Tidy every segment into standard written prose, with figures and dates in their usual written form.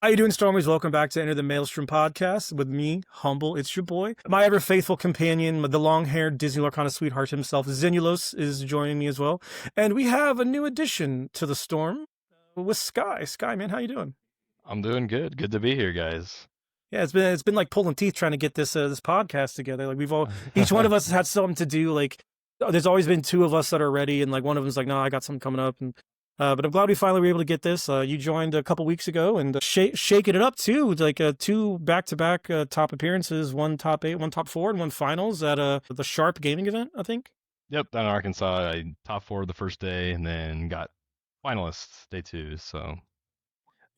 How you doing, Stormies? Welcome back to Enter the Maelstrom podcast with me, Humble. It's your boy. My ever-faithful companion, the long-haired Disney Lorcana sweetheart himself, Zenulos, is joining me as well. And we have a new addition to the storm with Sky. Sky, man, how you doing? I'm doing good. Good to be here, guys. Yeah, it's been like pulling teeth trying to get this podcast together. Like each one of us has had something to do. Like there's always been two of us that are ready, and like one of them's like, no, I got something coming up, and but I'm glad we finally were able to get this. You joined a couple weeks ago and shaking it up too. Like two back-to-back top appearances, one top 8, one top 4, and one finals at the Sharp Gaming event, I think. Yep, down in Arkansas, I top 4 the first day, and then got finalists day 2. So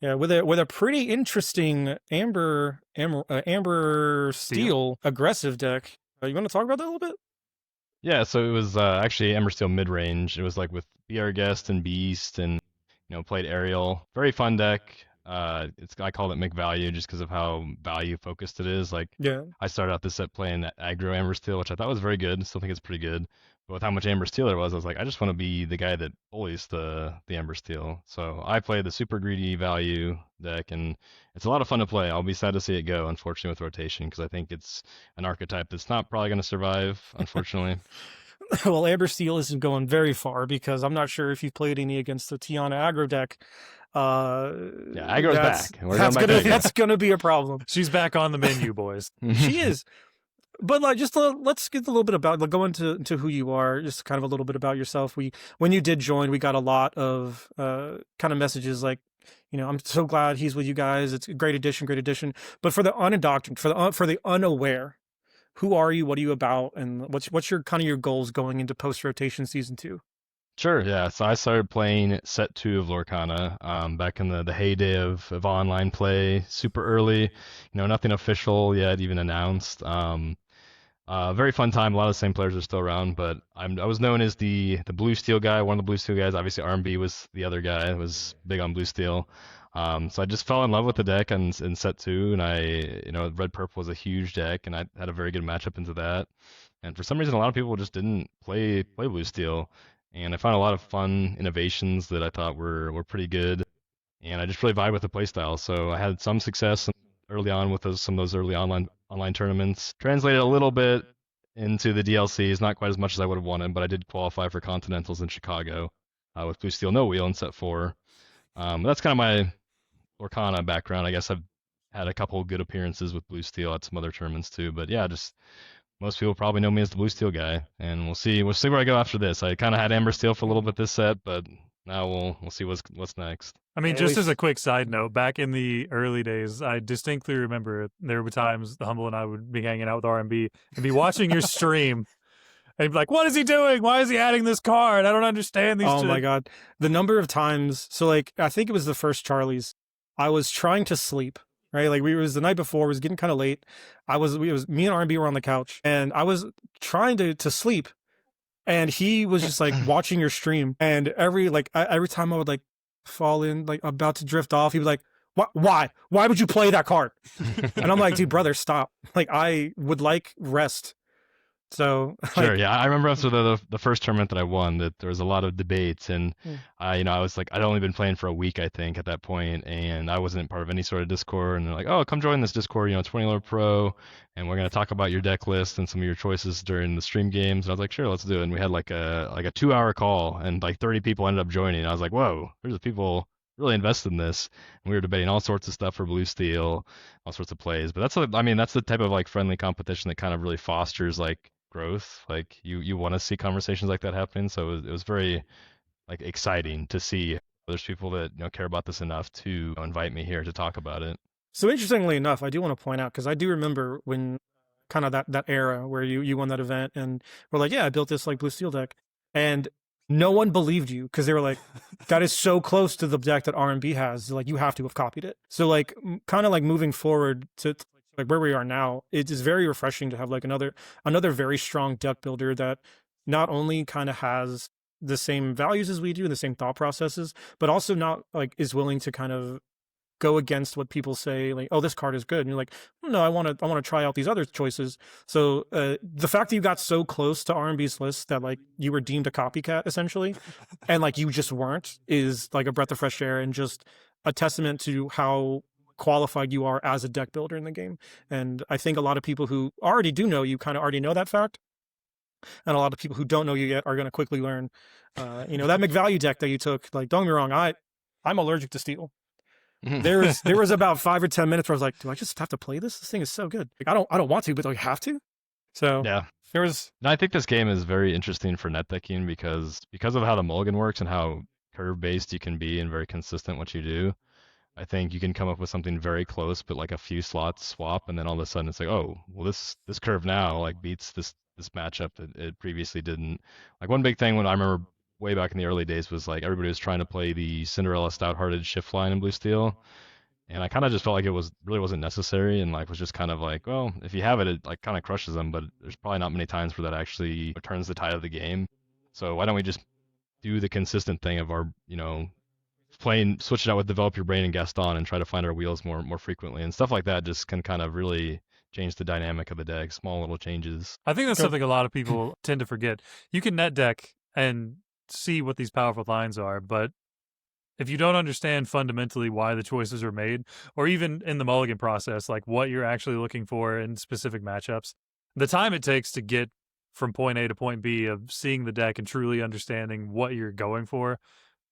Yeah, with a pretty interesting Amber Steel aggressive deck. You want to talk about that a little bit? yeah, so it was actually Ember Steel mid range. It was like with Be Our Guest and Beast, and played Ariel. Very fun deck. I called it McValue just because of how value focused it is. Like Yeah. I started out this set playing aggro Amber Steel, which I thought was very good. Still think it's pretty good. But with how much Amber Steel there was, I was like, I just want to be the guy that bullies the Amber Steel. So I played the super greedy value deck, and it's a lot of fun to play. I'll be sad to see it go, unfortunately, with rotation, because I think it's an archetype that's not probably going to survive, unfortunately. Well, Amber Steel isn't going very far because I'm not sure if you've played any against the Tiana aggro deck. Yeah, aggro's back. That's gonna be a problem. She's back on the menu, boys. She is. But like, let's get a little bit about go into who you are. Just kind of a little bit about yourself. When you did join, we got a lot of kind of messages like, I'm so glad he's with you guys. It's a great addition, great addition. But for the unindoctrinated, for the unaware, who are you? What are you about? And what's your kind of your goals going into post rotation season 2? Sure, yeah. So I started playing set 2 of Lorcana back in the heyday of online play, super early, nothing official yet, even announced. Very fun time. A lot of the same players are still around, but I was known as the blue steel guy, one of the blue steel guys. Obviously, RMB was the other guy that was big on blue steel. So I just fell in love with the deck in set 2, and red purple was a huge deck, and I had a very good matchup into that. And for some reason, a lot of people just didn't play blue steel, and I found a lot of fun innovations that I thought were pretty good, and I just really vibe with the playstyle. So I had some success early on with some of those early online tournaments. Translated a little bit into the DLCs, not quite as much as I would have wanted, but I did qualify for Continentals in Chicago with Blue Steel No Wheel in set 4. That's kind of my Lorcana background. I guess I've had a couple of good appearances with Blue Steel at some other tournaments too, but yeah, just most people probably know me as the Blue Steel guy, and we'll see where I go after this. I kind of had Amber Steel for a little bit this set, but now we'll see what's next. I mean, just as a quick side note, back in the early days, I distinctly remember there were times the Humble and I would be hanging out with RMB and be watching your stream and be like, what is he doing? Why is he adding this card? I don't understand these. Oh my God. The number of times. So like, I think it was the first Charlie's. I was trying to sleep, right? Like it was the night before, it was getting kind of late. Me and RMB were on the couch and I was trying to sleep. And he was just like watching your stream, and every time I would like fall in, like about to drift off, he'd be like, Why would you play that card? And I'm like, dude, brother, stop. Like I would like rest. So sure, yeah, I remember after the first tournament that I won that there was a lot of debates, and I was like, I'd only been playing for a week, I think, at that point, and I wasn't part of any sort of Discord. And they're like, oh, come join this Discord, 20 Lore Pro, and we're gonna talk about your deck list and some of your choices during the stream games. And I was like, sure, let's do it. And we had like a 2-hour call, and like 30 people ended up joining. I was like, whoa, there's people really invested in this, and we were debating all sorts of stuff for Blue Steel, all sorts of plays. But that's the type of like friendly competition that kind of really fosters like growth. Like you want to see conversations like that happen. So it was very like exciting to see there's people that care about this enough to invite me here to talk about it. So interestingly enough, I do want to point out, because I do remember when kind of that era where you won that event and we're like, yeah, I built this like Blue Steel deck, and no one believed you because they were like, that is so close to the deck that RMB has. Like you have to have copied it. So like kind of like moving forward to like where we are now, it is very refreshing to have like another very strong deck builder that not only kind of has the same values as we do and the same thought processes, but also not like is willing to kind of go against what people say, like, oh, this card is good. And you're like, no, I want to try out these other choices. So the fact that you got so close to R&B's list that like you were deemed a copycat essentially, and like you just weren't, is like a breath of fresh air and just a testament to how qualified you are as a deck builder in the game. And I think a lot of people who already do know you kind of already know that fact. And a lot of people who don't know you yet are going to quickly learn. That McValue deck that you took, like, don't get me wrong, I'm allergic to steel. There was about 5 or 10 minutes where I was like, do I just have to play this? This thing is so good. Like, I don't want to, but I have to. So Yeah. there was. And I think this game is very interesting for net decking because of how the mulligan works and how curve based you can be and very consistent what you do. I think you can come up with something very close, but like a few slots swap, and then all of a sudden it's like, oh, well, this curve now like beats this matchup that it previously didn't. Like one big thing when I remember way back in the early days was like everybody was trying to play the Cinderella Stout-Hearted shift line in blue steel, and I kind of just felt like it really wasn't necessary, and like was just kind of like, well, if you have it, it like kind of crushes them, but there's probably not many times where that actually turns the tide of the game. So why don't we just do the consistent thing of our, switch it out with Develop Your Brain and Gaston and try to find our wheels more frequently and stuff like that just can kind of really change the dynamic of the deck. Small little changes. I think that's something a lot of people tend to forget. You can net deck and see what these powerful lines are, but if you don't understand fundamentally why the choices are made, or even in the mulligan process, like what you're actually looking for in specific matchups, the time it takes to get from point A to point B of seeing the deck and truly understanding what you're going for,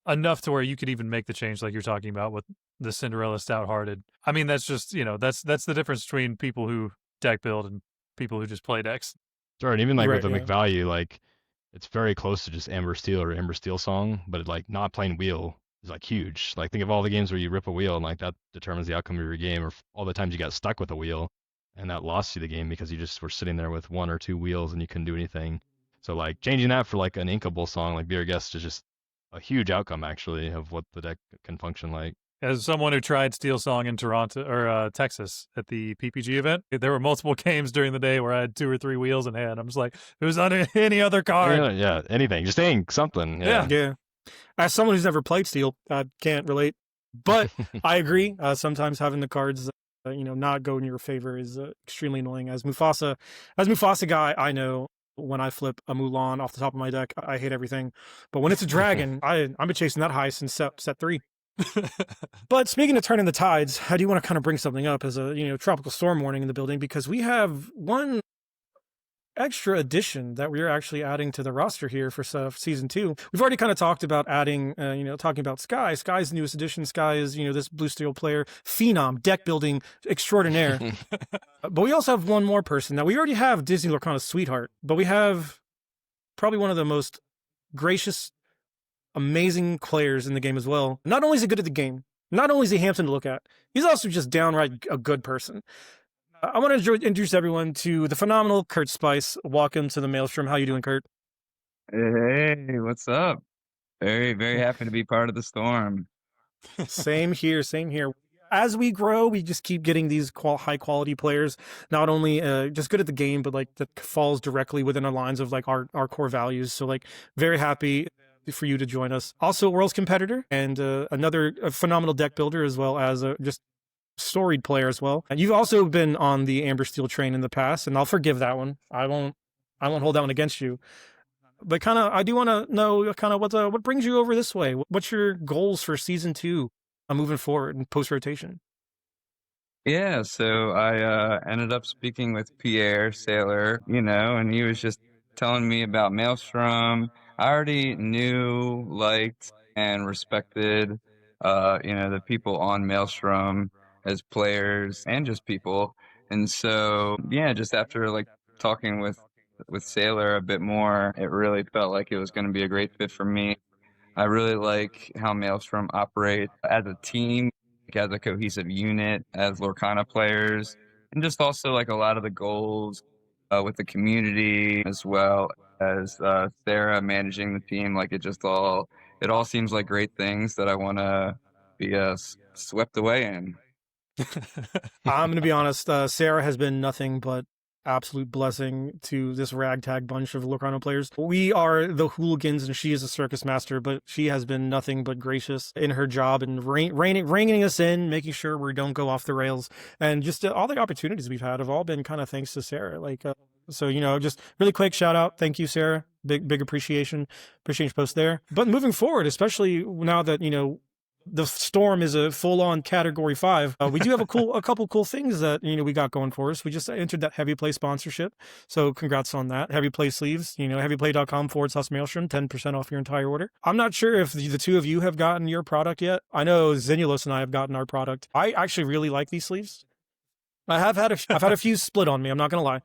enough to where you could even make the change like you're talking about with the Cinderella Stout-Hearted. I mean, that's just, that's the difference between people who deck build and people who just play decks. Sure, and even like Right, with the yeah. McValue, like it's very close to just Amber Steel or Amber Steel Song, but like not playing wheel is like huge. Like think of all the games where you rip a wheel and like that determines the outcome of your game, or all the times you got stuck with a wheel and that lost you the game because you just were sitting there with 1 or 2 wheels and you couldn't do anything. So like changing that for like an inkable song like Be Our Guest is just a huge outcome actually of what the deck can function like. As someone who tried Steel Song in Toronto or Texas at the PPG event, there were multiple games during the day where I had 2 or 3 wheels in hand. I'm just like, it was on any other card. Yeah, anything, just ink, something. Yeah. Yeah. As someone who's never played steel, I can't relate, but I agree. Sometimes having the cards, not go in your favor is extremely annoying. As Mufasa guy, I know when I flip a Mulan off the top of my deck, I hate everything. But when it's a dragon, I've been chasing that high since set 3. But speaking of turning the tides, I do want to kind of bring something up as a tropical storm warning in the building, because we have one extra addition that we're actually adding to the roster here for season 2. We've already kind of talked about adding, talking about Sky. Sky's the newest addition. Sky is, this blue steel player, phenom, deck building extraordinaire. But we also have one more person. Now, we already have Disney Lorcana's sweetheart, but we have probably one of the most gracious, amazing players in the game as well. Not only is he good at the game, not only is he handsome to look at, he's also just downright a good person. I want to introduce everyone to the phenomenal Kurt Spice. Welcome to the Maelstrom. How you doing, Kurt? Hey, what's up? Very, very happy to be part of the storm. Same here. As we grow, we just keep getting these high quality players, not only just good at the game, but like that falls directly within our lines of like our core values. So like very happy for you to join us. Also a Worlds competitor and another phenomenal deck builder, as well as just storied player as well. And you've also been on the Amber Steel train in the past, and I'll forgive that one. I won't hold that one against you. But I do want to know what brings you over this way. What's your goals for season 2, moving forward and post rotation? Yeah, so I ended up speaking with Pierre Sailor, and he was just telling me about Maelstrom. I already knew, liked, and respected, the people on Maelstrom as players and just people. And so, yeah, just after like talking with Sailor a bit more, it really felt like it was going to be a great fit for me. I really like how Maelstrom operate as a team, like as a cohesive unit, as Lorcana players, and just also like a lot of the goals with the community, as well as Sarah managing the team. Like it all seems like great things that I want to be swept away in. I'm going to be honest. Sarah has been nothing but absolute blessing to this ragtag bunch of Lorcana players. We are the hooligans and she is a circus master, but she has been nothing but gracious in her job and reining us in, making sure we don't go off the rails. And just all the opportunities we've had have all been kind of thanks to Sarah. So, just really quick shout out. Thank you, Sarah. Big appreciation. Appreciation post there. But moving forward, especially now that, the Storm is a full-on Category 5. We do have a couple cool things that we got going for us. We just entered that Heavy Play sponsorship, so congrats on that. Heavy Play sleeves, heavyplay.com/Maelstrom, 10% off your entire order. I'm not sure if the two of you have gotten your product yet. I know Zenulos and I have gotten our product. I actually really like these sleeves. I've had a few split on me. I'm not gonna lie.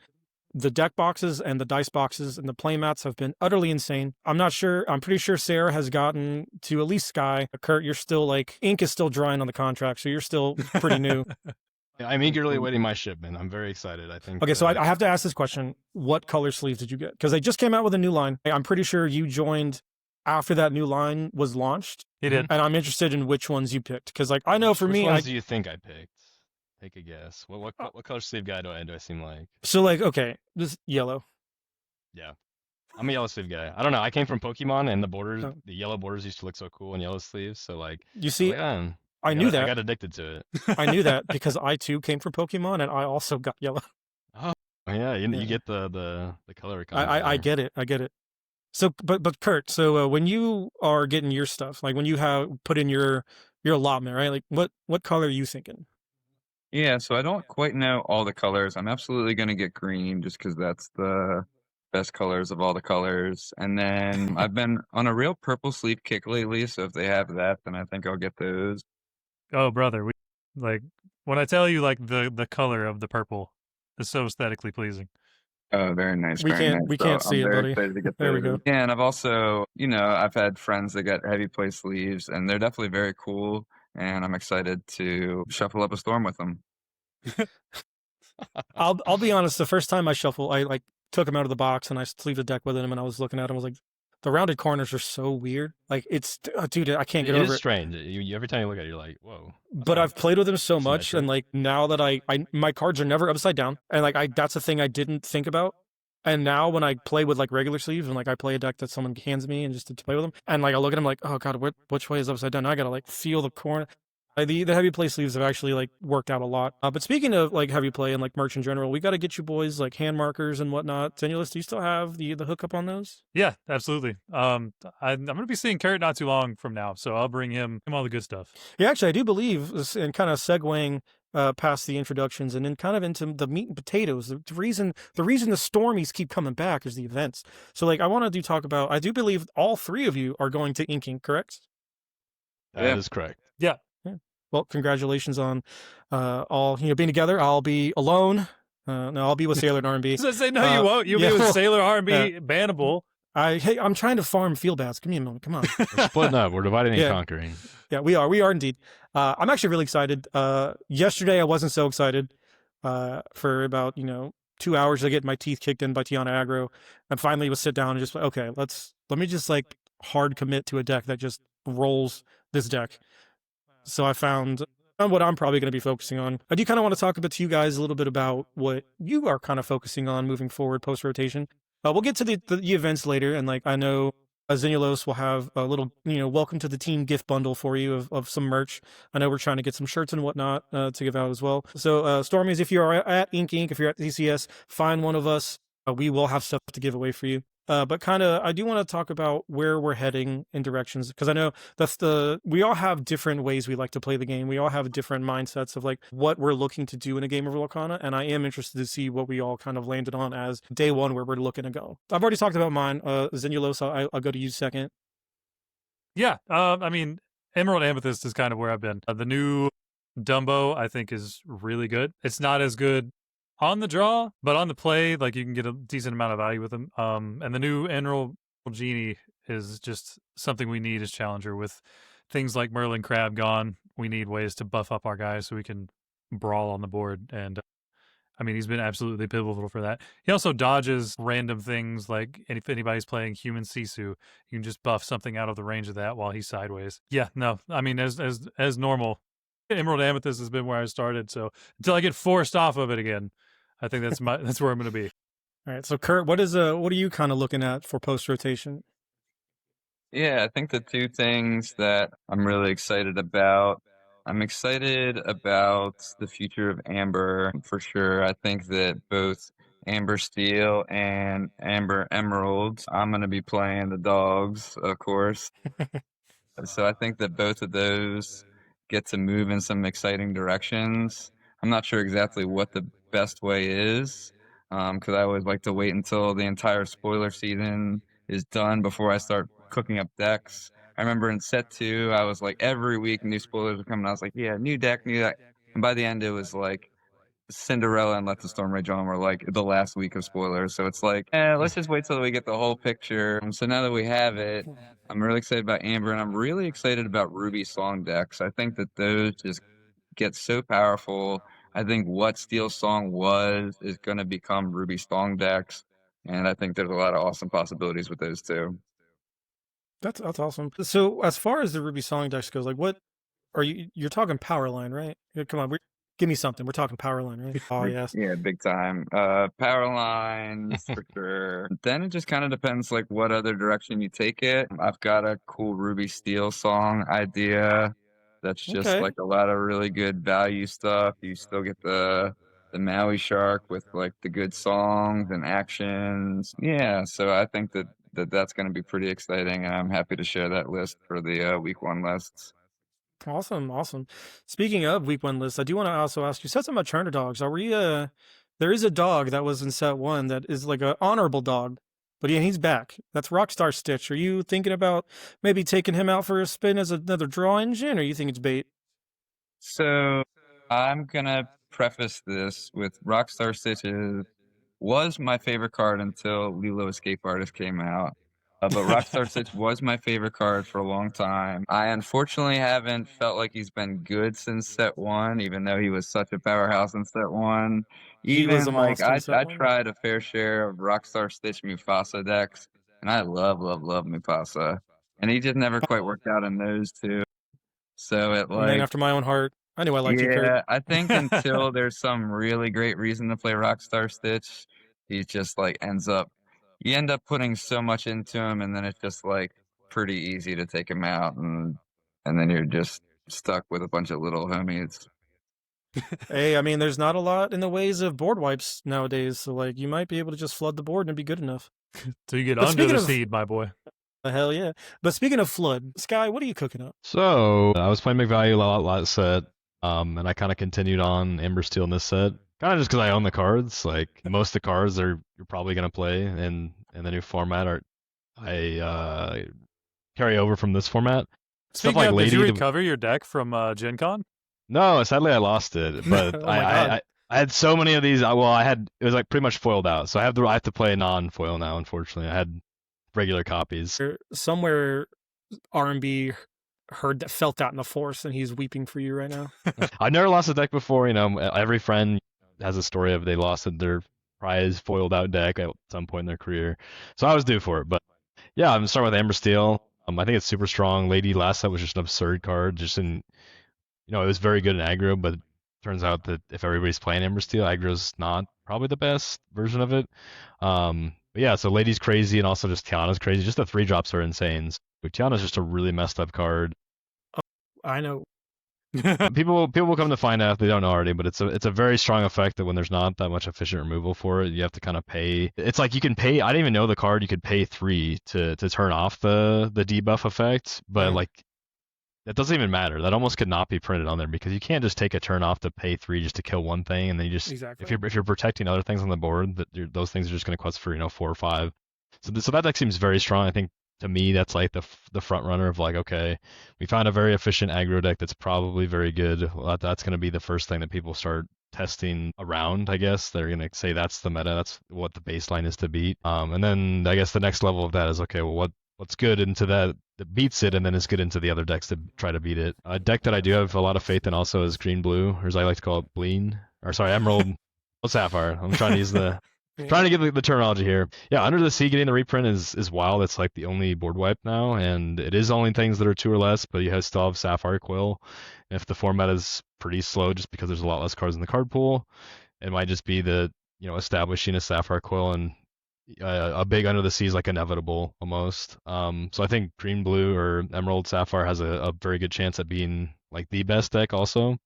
The deck boxes and the dice boxes and the playmats have been utterly insane. I'm not sure. I'm pretty sure Sarah has gotten to at least Sky. Kurt, you're still ink is still drying on the contract, so you're still pretty new. Yeah, I'm eagerly awaiting my shipment. I'm very excited. I think. Okay, so I have to ask this question: what color sleeves did you get? Because they just came out with a new line. I'm pretty sure you joined after that new line was launched. He did, and I'm interested in which ones you picked. Because I know for which me, ones do you think I picked? Take a guess. What color sleeve guy do I seem like? So okay, this yellow. Yeah. I'm a yellow sleeve guy. I don't know. I came from Pokemon, and the yellow borders used to look so cool in yellow sleeves. So you see, I knew that. I got I addicted to it. I knew that because I too came from Pokemon, and I also got yellow. Oh yeah, you get the color. I get it. I get it. So, but Kurt, so when you are getting your stuff, when you have put in your allotment, right? What color are you thinking? Yeah, so I don't quite know all the colors. I'm absolutely going to get green just because that's the best colors of all the colors. And then I've been on a real purple sleeve kick lately, so if they have that, then I think I'll get those. Oh, brother, when I tell you the color of the purple is so aesthetically pleasing. Oh, very nice. We can't see it, buddy. Excited to get there we go. Yeah, and I've also, I've had friends that got Heavy Play sleeves, and they're definitely very cool. And I'm excited to shuffle up a Storm with them. I'll be honest. The first time I shuffle, I took him out of the box and I sleeved the deck with him, and I was looking at him. I was like, the rounded corners are so weird. It's dude, I can't get over it. It is strange. Every time you look at it, you're like, whoa. But I've played with him so much, and now that my cards are never upside down, and that's a thing I didn't think about. And now when I play with regular sleeves and I play a deck that someone hands me and just to play with them, and I look at them oh god, which way is upside down? Now I gotta feel the corner. The heavy play sleeves have actually worked out a lot. But speaking of heavy play and merch in general, we got to get you boys hand markers and whatnot. Zenulos, do you still have the hookup on those? Yeah, absolutely. I'm gonna be seeing Kurt not too long from now, so I'll bring him all the good stuff. Yeah, actually, I do believe, and kind of segueing past the introductions and then kind of into the meat and potatoes. The reason the Stormies keep coming back is the events. So I want to talk about. I do believe all three of you are going to inking, correct? That is correct. Yeah. Well, congratulations on all being together. I'll be alone. No, I'll be with Sailor and R&B. So say no, you won't. You'll be with Sailor R&B bannable. Hey, I'm trying to farm field bats. Give me a moment. Come on. We're splitting up. We're dividing and conquering. Yeah, we are. We are indeed. I'm actually really excited. Yesterday, I wasn't so excited. For about 2 hours, I get my teeth kicked in by Tiana Aggro, and finally was sit down and just okay, let me just hard commit to a deck that just rolls this deck. So I found what I'm probably going to be focusing on. I do kind of want to talk to you guys a little bit about what you are kind of focusing on moving forward post-rotation. We'll get to the events later, and I know Zenulos will have a little, welcome to the team gift bundle for you of some merch. I know we're trying to get some shirts and whatnot to give out as well. So Stormies, if you are at Ink, if you're at TCS, find one of us. We will have stuff to give away for you. But I do want to talk about where we're heading in directions, because I know we all have different ways we like to play the game. We all have different mindsets of what we're looking to do in a game of Lorcana, and I am interested to see what we all kind of landed on as day one where we're looking to go. I've already talked about mine. Zenulos, I'll go to you second. Yeah, I mean, Emerald Amethyst is kind of where I've been. The new Dumbo, I think, is really good. It's not as good on the draw, but on the play, you can get a decent amount of value with them. And the new Emerald Genie is just something we need as challenger. With things like Merlin Crab gone, we need ways to buff up our guys so we can brawl on the board. And I mean, he's been absolutely pivotal for that. He also dodges random things, if anybody's playing Human Sisu, you can just buff something out of the range of that while he's sideways. Yeah, no, I mean, as normal, Emerald Amethyst has been where I started. So until I get forced off of it again, I think that's where I'm going to be. All right. So Kurt, what are you kind of looking at for post rotation? Yeah, I think the two things that I'm really excited about. I'm excited about the future of Amber for sure. I think that both Amber Steel and Amber Emerald, I'm going to be playing the dogs, of course. So I think that both of those get to move in some exciting directions. I'm not sure exactly what the best way is, because I always like to wait until the entire spoiler season is done before I start cooking up decks. I remember in set two, I was like every week new spoilers were coming. I was like, yeah, new deck, new deck. And by the end, it was like Cinderella and Let the Storm Rage On were like the last week of spoilers. So it's like, let's just wait till we get the whole picture. So now that we have it, I'm really excited about Amber and I'm really excited about Ruby Song decks. I think that those just get so powerful. I think what Steel Song was is going to become Ruby Song decks. And I think there's a lot of awesome possibilities with those too. That's awesome. So as far as the Ruby Song decks goes, like what are you're talking power line, right? Yeah, come on, give me something. We're talking power line, right? Oh yes. Yeah, big time. Power lines for sure. Then it just kind of depends like what other direction you take it. I've got a cool Ruby Steel song idea that's just Okay. like a lot of really good value stuff. You still get the Maui Shark with like the good songs and actions. Yeah, so I think that's going to be pretty exciting, and I'm happy to share that list for the week one lists. Awesome, awesome. Speaking of week one lists, I do want to also ask you, said something about Turner dogs. Are we there is a dog that was in set one that is like a honorable dog, but he's back. That's Rockstar Stitch. Are you thinking about maybe taking him out for a spin as another draw engine, or you think it's bait? So I'm gonna preface this with Rockstar Stitches was my favorite card until Lilo Escape Artist came out. But Rockstar Stitch was my favorite card for a long time. I unfortunately haven't felt like he's been good since set one, even though he was such a powerhouse in set one. He was Even a like monster in set I one. tried a fair share of Rockstar Stitch Mufasa decks, and I love Mufasa. And he just never quite worked out in those two. So it Man like after my own heart. I knew I liked you, Kurt. yeah, I think until there's some really great reason to play Rockstar Stitch, he just like you end up putting so much into him, and then it's just like pretty easy to take him out, and then you're just stuck with a bunch of little homies. Hey, I mean, there's not a lot in the ways of board wipes nowadays, so like you might be able to just flood the board and it'd be good enough. So you get But under speaking the of seed, my boy. hell yeah. But speaking of flood, Sky, what are you cooking up? So I was playing McValue a lot set, and I kind of continued on Amber Steel in this set, kind of just because I own the cards. Like most of the cards are you're probably gonna play in the new format, or I carry over from this format. Stuff Speaking like of, did you Lady. recover your deck from Gen Con? No, sadly I lost it, but Oh my god. I had so many of these. Well, I had it was like pretty much foiled out, so I have to play non-foil now. Unfortunately, I had regular copies. Somewhere R&B heard that, felt that in the force, and he's weeping for you right now. I've never lost a deck before. You know, every friend has a story of they lost their prize foiled out deck at some point in their career. So I was due for it. But yeah, I'm starting with Amber Steel. I think it's super strong. Lady last set was just an absurd card. Just in, it was very good in aggro, but it turns out that if everybody's playing Amber Steel, aggro's not probably the best version of it. But yeah, so Lady's crazy, and also just Tiana's crazy. Just the 3-drops are insane. So Tiana's just a really messed up card. I know. People will come to find out if they don't know already, but it's a very strong effect that when there's not that much efficient removal for it, you have to kind of pay. It's like you can pay. I didn't even know the card. You could pay 3 to turn off the debuff effect, but Right. like that doesn't even matter. That almost could not be printed on there because you can't just take a turn off to pay 3 just to kill one thing, and then you just Exactly. if you're protecting other things on the board, those things are just going to cost for 4 or 5. So that deck seems very strong. I think to me that's like the front runner of like, okay, we found a very efficient aggro deck that's probably very good. Well, that's going to be the first thing that people start testing around. I guess they're going to say that's the meta, that's what the baseline is to beat. And then I guess the next level of that is, okay, well, what's good into that beats it, and then it's good into the other decks to try to beat it. A deck that I do have a lot of faith in also is green blue, or as I like to call it, bleen, or sorry, emerald. Sapphire. I'm trying to use the Yeah. trying to get the terminology here. Yeah, Under the Sea getting the reprint is wild. It's like the only board wipe now, and it is only things that are 2 or less, but you still have Sapphire Quill. And if the format is pretty slow just because there's a lot less cards in the card pool, it might just be that, establishing a Sapphire Quill and a big Under the Sea is like inevitable almost. So I think Green Blue or Emerald Sapphire has a very good chance at being like the best deck also.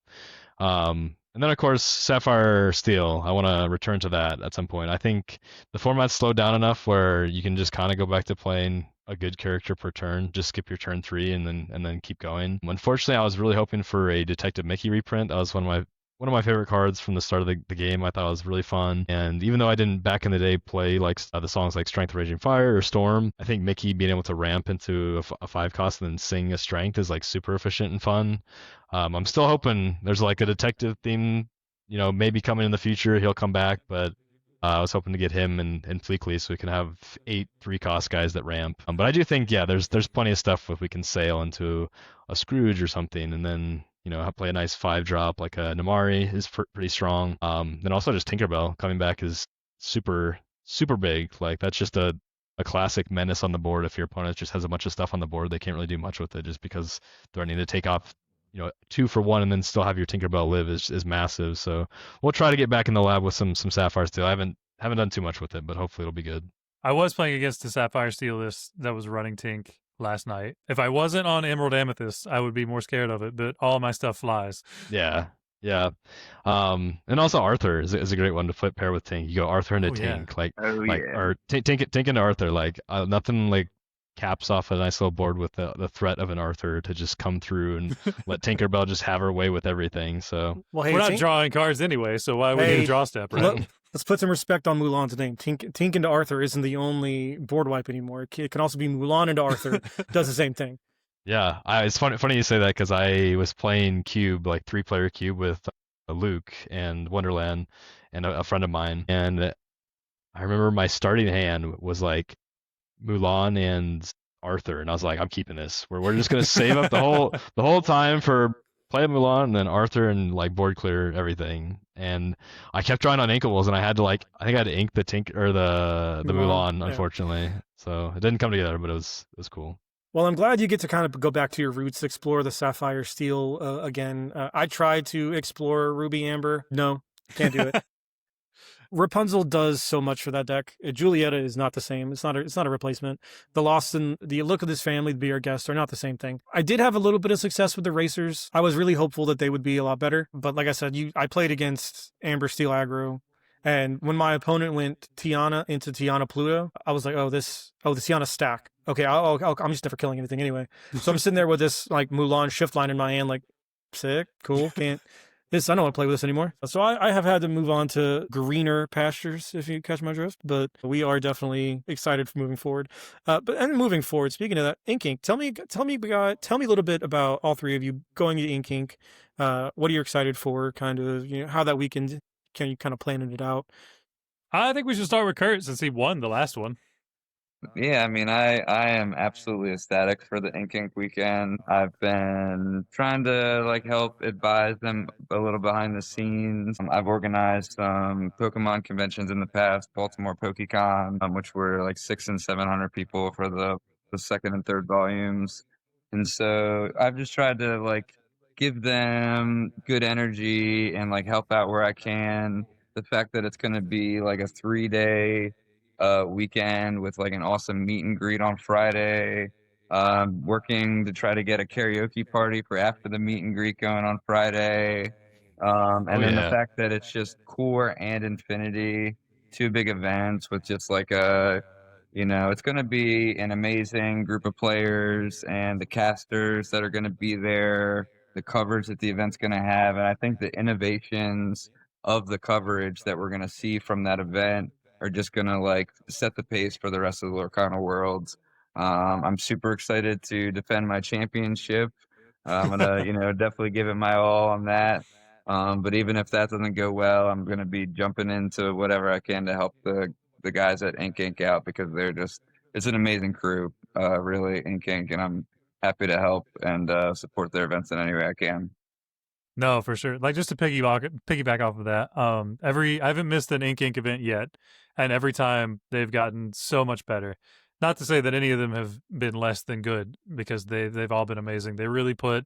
And then, of course, Sapphire Steel. I want to return to that at some point. I think the format's slowed down enough where you can just kind of go back to playing a good character per turn. Just skip your turn 3 and then keep going. Unfortunately, I was really hoping for a Detective Mickey reprint. That was one of my favorite cards from the start of the game. I thought it was really fun. And even though I didn't back in the day play like the songs like Strength of Raging Fire or Storm, I think Mickey being able to ramp into a 5 cost and then sing a Strength is like super efficient and fun. I'm still hoping there's like a detective theme, maybe coming in the future. He'll come back, but I was hoping to get him and Fleekley so we can have 8 3-cost guys that ramp. But I do think, yeah, there's plenty of stuff if we can sail into a Scrooge or something, and then play a nice 5-drop like a Namari is pretty strong. Then also just Tinkerbell coming back is super super big. Like that's just a classic menace on the board. If your opponent just has a bunch of stuff on the board, they can't really do much with it just because threatening to take off 2 for 1 and then still have your Tinkerbell live is massive. So we'll try to get back in the lab with some Sapphire Steel. I haven't done too much with it, but hopefully it'll be good. I was playing against the Sapphire Steel list that was running Tink last night. If I wasn't on Emerald Amethyst, I would be more scared of it, but all my stuff flies. Yeah. Yeah. And also Arthur is a great one to pair with Tink. You go Arthur into Tink, or Tink into Arthur, like nothing like caps off a nice little board with the threat of an Arthur to just come through and let Tinkerbell just have her way with everything. So well, hey, we're not drawing cards anyway, so why would we get a draw step, right? Let's put some respect on Mulan's name. Tink into Arthur isn't the only board wipe anymore. It can also be Mulan into Arthur. Does the same thing. Yeah, it's funny you say that because I was playing Cube, like 3-player Cube with Luke and Wonderland and a friend of mine, and I remember my starting hand was like Mulan and Arthur, and I was like, I'm keeping this. We're just gonna save up the whole time for play Mulan and then Arthur and like board clear everything. And I kept drawing on Inkables, and I had to I think I had to ink the Mulan, unfortunately. So it didn't come together, but it was cool. Well, I'm glad you get to kind of go back to your roots, explore the Sapphire Steel again. I tried to explore Ruby Amber. No, can't do it. Rapunzel does so much for that deck. Julieta is not the same. It's not a replacement. The Lost and the Look of This Family, the Be Our Guest, are not the same thing. I did have a little bit of success with the Racers. I was really hopeful that they would be a lot better. But like I said, I played against Amber Steel aggro. And when my opponent went Tiana into Tiana Pluto, I was like, the Tiana stack. Okay, I'm just never killing anything anyway. So I'm sitting there with this like Mulan shift line in my hand, like, sick, cool, can't. I don't want to play with this anymore. So I have had to move on to greener pastures, if you catch my drift. But we are definitely excited for moving forward. But moving forward, speaking of that, Ink Inc. Tell me a little bit about all three of you going to Ink Inc. What are you excited for? Kind of, how that weekend can you kind of planning it out? I think we should start with Kurt since he won the last one. Yeah, I mean, I am absolutely ecstatic for the Ink Inc. weekend. I've been trying to help advise them a little behind the scenes. I've organized some Pokemon conventions in the past, Baltimore PokeCon, which were like 600 and 700 people for the second and third volumes. And so I've just tried to give them good energy and help out where I can. The fact that it's going to be like a 3-day weekend with an awesome meet and greet on Friday. Working to try to get a karaoke party for after the meet and greet going on Friday. The fact that it's just Core and Infinity, 2 big events with just it's going to be an amazing group of players and the casters that are going to be there, the coverage that the event's going to have. And I think the innovations of the coverage that we're going to see from that event are just going to set the pace for the rest of the Lorcana worlds. I'm super excited to defend my championship. I'm going to, definitely give it my all on that. But even if that doesn't go well, I'm going to be jumping into whatever I can to help the guys at Ink Inc. out because it's an amazing crew, really, Ink Inc. And I'm happy to help and support their events in any way I can. No, for sure. Just to piggyback off of that, I haven't missed an Ink Inc. event yet, and every time they've gotten so much better. Not to say that any of them have been less than good, because they've all been amazing. They really put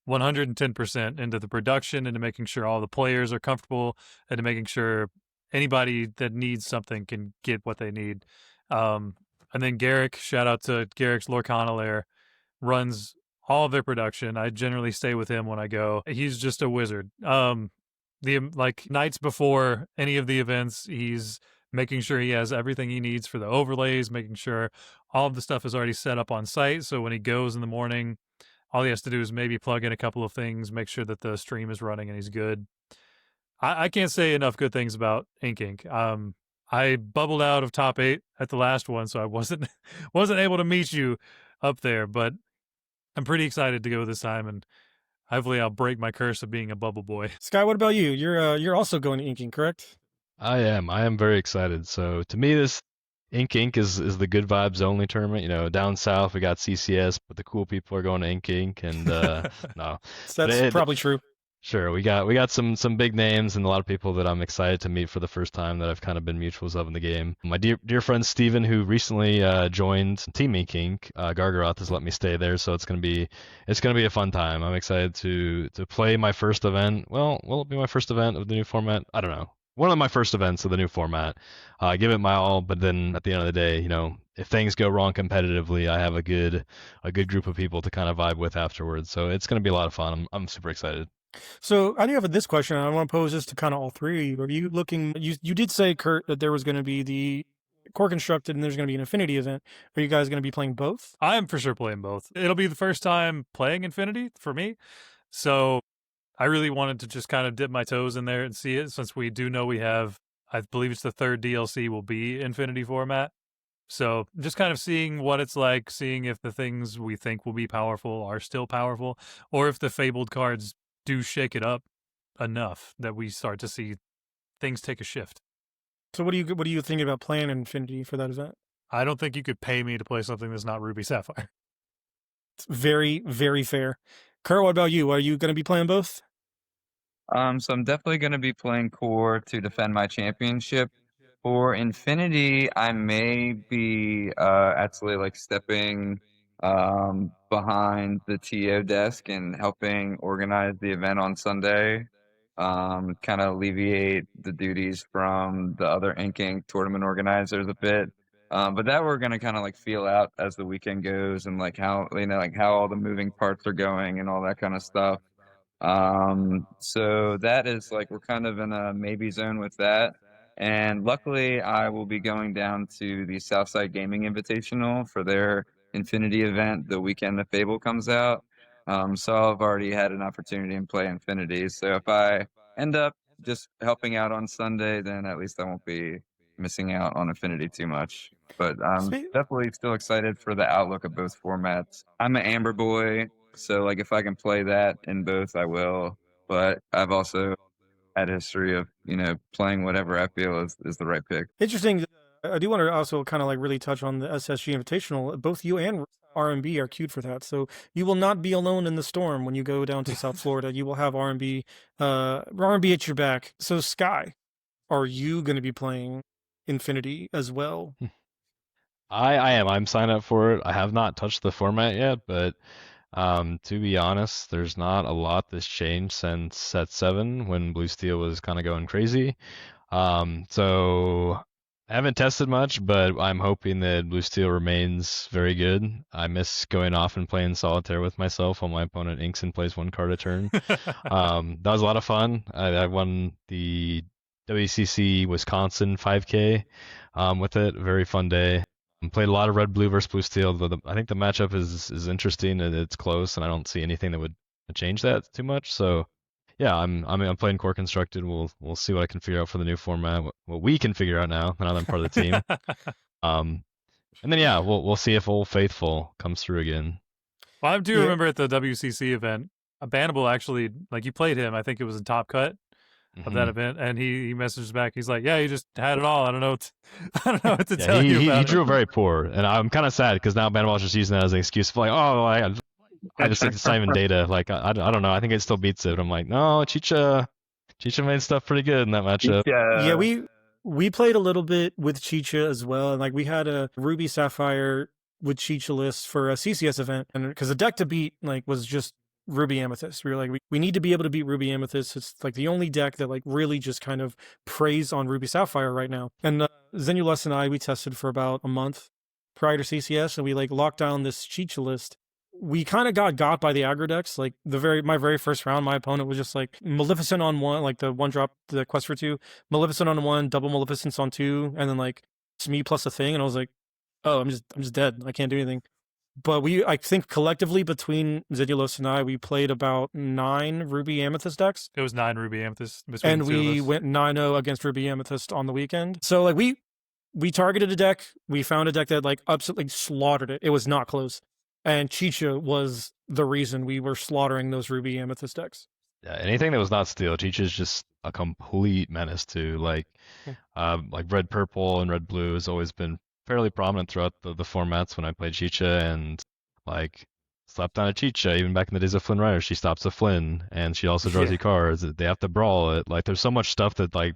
110% into the production, into making sure all the players are comfortable, and to making sure anybody that needs something can get what they need. And then Garrick, shout out to Garrick's Lorcana Lair, runs all of their production. I generally stay with him when I go. He's just a wizard. The nights before any of the events, he's making sure he has everything he needs for the overlays, making sure all of the stuff is already set up on site. So when he goes in the morning, all he has to do is maybe plug in a couple of things, make sure that the stream is running and he's good. I can't say enough good things about Ink. I bubbled out of top 8 at the last one, so I wasn't able to meet you up there, but I'm pretty excited to go this time, and hopefully I'll break my curse of being a bubble boy. Sky, what about you? You're also going to inking, correct? I am. I am very excited. So to me, this Ink is the good vibes only tournament. You know, down south we got CCS, but the cool people are going to Ink, and no, but That's probably true. Sure, we got some big names and a lot of people that I'm excited to meet for the first time that I've kind of been mutuals of in the game. My dear friend Steven, who recently joined Team Ink, Gargaroth has let me stay there, so it's gonna be a fun time. I'm excited to play my first event. Well, will it be my first event of the new format? I don't know. One of my first events of the new format. Give it my all, but then at the end of the day, you know, if things go wrong competitively, I have a good group of people to kind of vibe with afterwards. So it's gonna be a lot of fun. I'm super excited. So I do have this question. I want to pose this to kind of all three. Are you looking? You did say, Kurt, that there was going to be the core constructed and there's going to be an Infinity event. Are you guys going to be playing both? I am for sure playing both. It'll be the first time playing Infinity for me, so I really wanted to just kind of dip my toes in there and see it, since we do know we have, I believe it's the third DLC will be Infinity format. So just kind of seeing what it's like, seeing if the things we think will be powerful are still powerful, or if the Fabled cards do shake it up enough that we start to see things take a shift. So what do you think about playing Infinity for that event? I don't think you could pay me to play something that's not Ruby Sapphire. It's very, very fair. Kurt, what about you? Are you going to be playing both? So I'm definitely going to be playing core to defend my championship. For Infinity, I may be actually like stepping behind the TO desk and helping organize the event on Sunday. Kind of alleviate the duties from the other inking tournament organizers a bit. But that we're gonna kind of like feel out as the weekend goes and like how like how all the moving parts are going and all that kind of stuff. So that is like we're kind of in a maybe zone with that. And luckily, I will be going down to the Southside Gaming Invitational for their Infinity event the weekend the Fable comes out. So I've already had an opportunity to play Infinity. So if I end up just helping out on Sunday, then at least I won't be missing out on Infinity too much. But I'm Spe- definitely still excited for the outlook of both formats. I'm an Amber boy, so like if I can play that in both, I will. But I've also had a history of playing whatever I feel is the right pick. Interesting. I do want to also kind of like really touch on the SSG Invitational. Both you and RMB are queued for that, so you will not be alone in the storm when you go down to South Florida. You will have RMB at your back. So Sky, are you going to be playing Infinity as well? I am. I'm signed up for it. I have not touched the format yet, but to be honest, there's not a lot that's changed since set 7 when Blue Steel was kind of going crazy. So I haven't tested much, but I'm hoping that Blue Steel remains very good. I miss going off and playing solitaire with myself while my opponent inks and plays one card a turn. That was a lot of fun. I won the WCC Wisconsin 5K with it. Very fun day. Played a lot of red blue versus blue steel. I think the matchup is interesting and it's close, and I don't see anything that would change that too much. So yeah, I'm playing core constructed. We'll see what I can figure out for the new format. What we can figure out now that I'm part of the team. And then yeah, we'll see if Old Faithful comes through again. Well, I do remember at the WCC event, Bannable actually, like, you played him. I think it was in Top Cut of that event, and he messaged back. He's like, "Yeah, he just had it all. I don't know what to tell you about he it." drew very poor, and I'm kind of sad because now Bannable is just using that as an excuse for like, oh, I just think it's not even data. Like I don't know. I think it still beats it. I'm like, no, Chicha made stuff pretty good in that matchup. Yeah, we played a little bit with Chicha as well, and like we had a Ruby Sapphire with Chicha list for a CCS event, and because the deck to beat like was just Ruby Amethyst. We were like, we need to be able to beat Ruby Amethyst. It's like the only deck that like really just kind of preys on Ruby Sapphire right now. And Zenulus and I, we tested for about a month prior to CCS, and we like locked down this Chicha list we kind of got by the aggro decks. Like my very first round, my opponent was just like Maleficent on one, like the one drop, the quest for two, Maleficent on one, double Maleficents on two, and then like it's me plus a thing, and I was like, oh, I'm just dead. I can't do anything. But I think collectively between Zidulos and I, we played about 9 Ruby Amethyst decks. It was 9 Ruby Amethyst between And the two of we us. went 9-0 against Ruby Amethyst on the weekend. So like we targeted a deck. We found a deck that like absolutely slaughtered it. It was not close. And Chicha was the reason we were slaughtering those Ruby Amethyst decks. Yeah, anything that was not steel, Cheech is just a complete menace to like red purple and red blue has always been fairly prominent throughout the formats when I played Chicha and like slapped on a Chicha even back in the days of Flynn Rider. She stops a Flynn and she also draws Yeah. you cards. They have to brawl it. Like there's so much stuff that like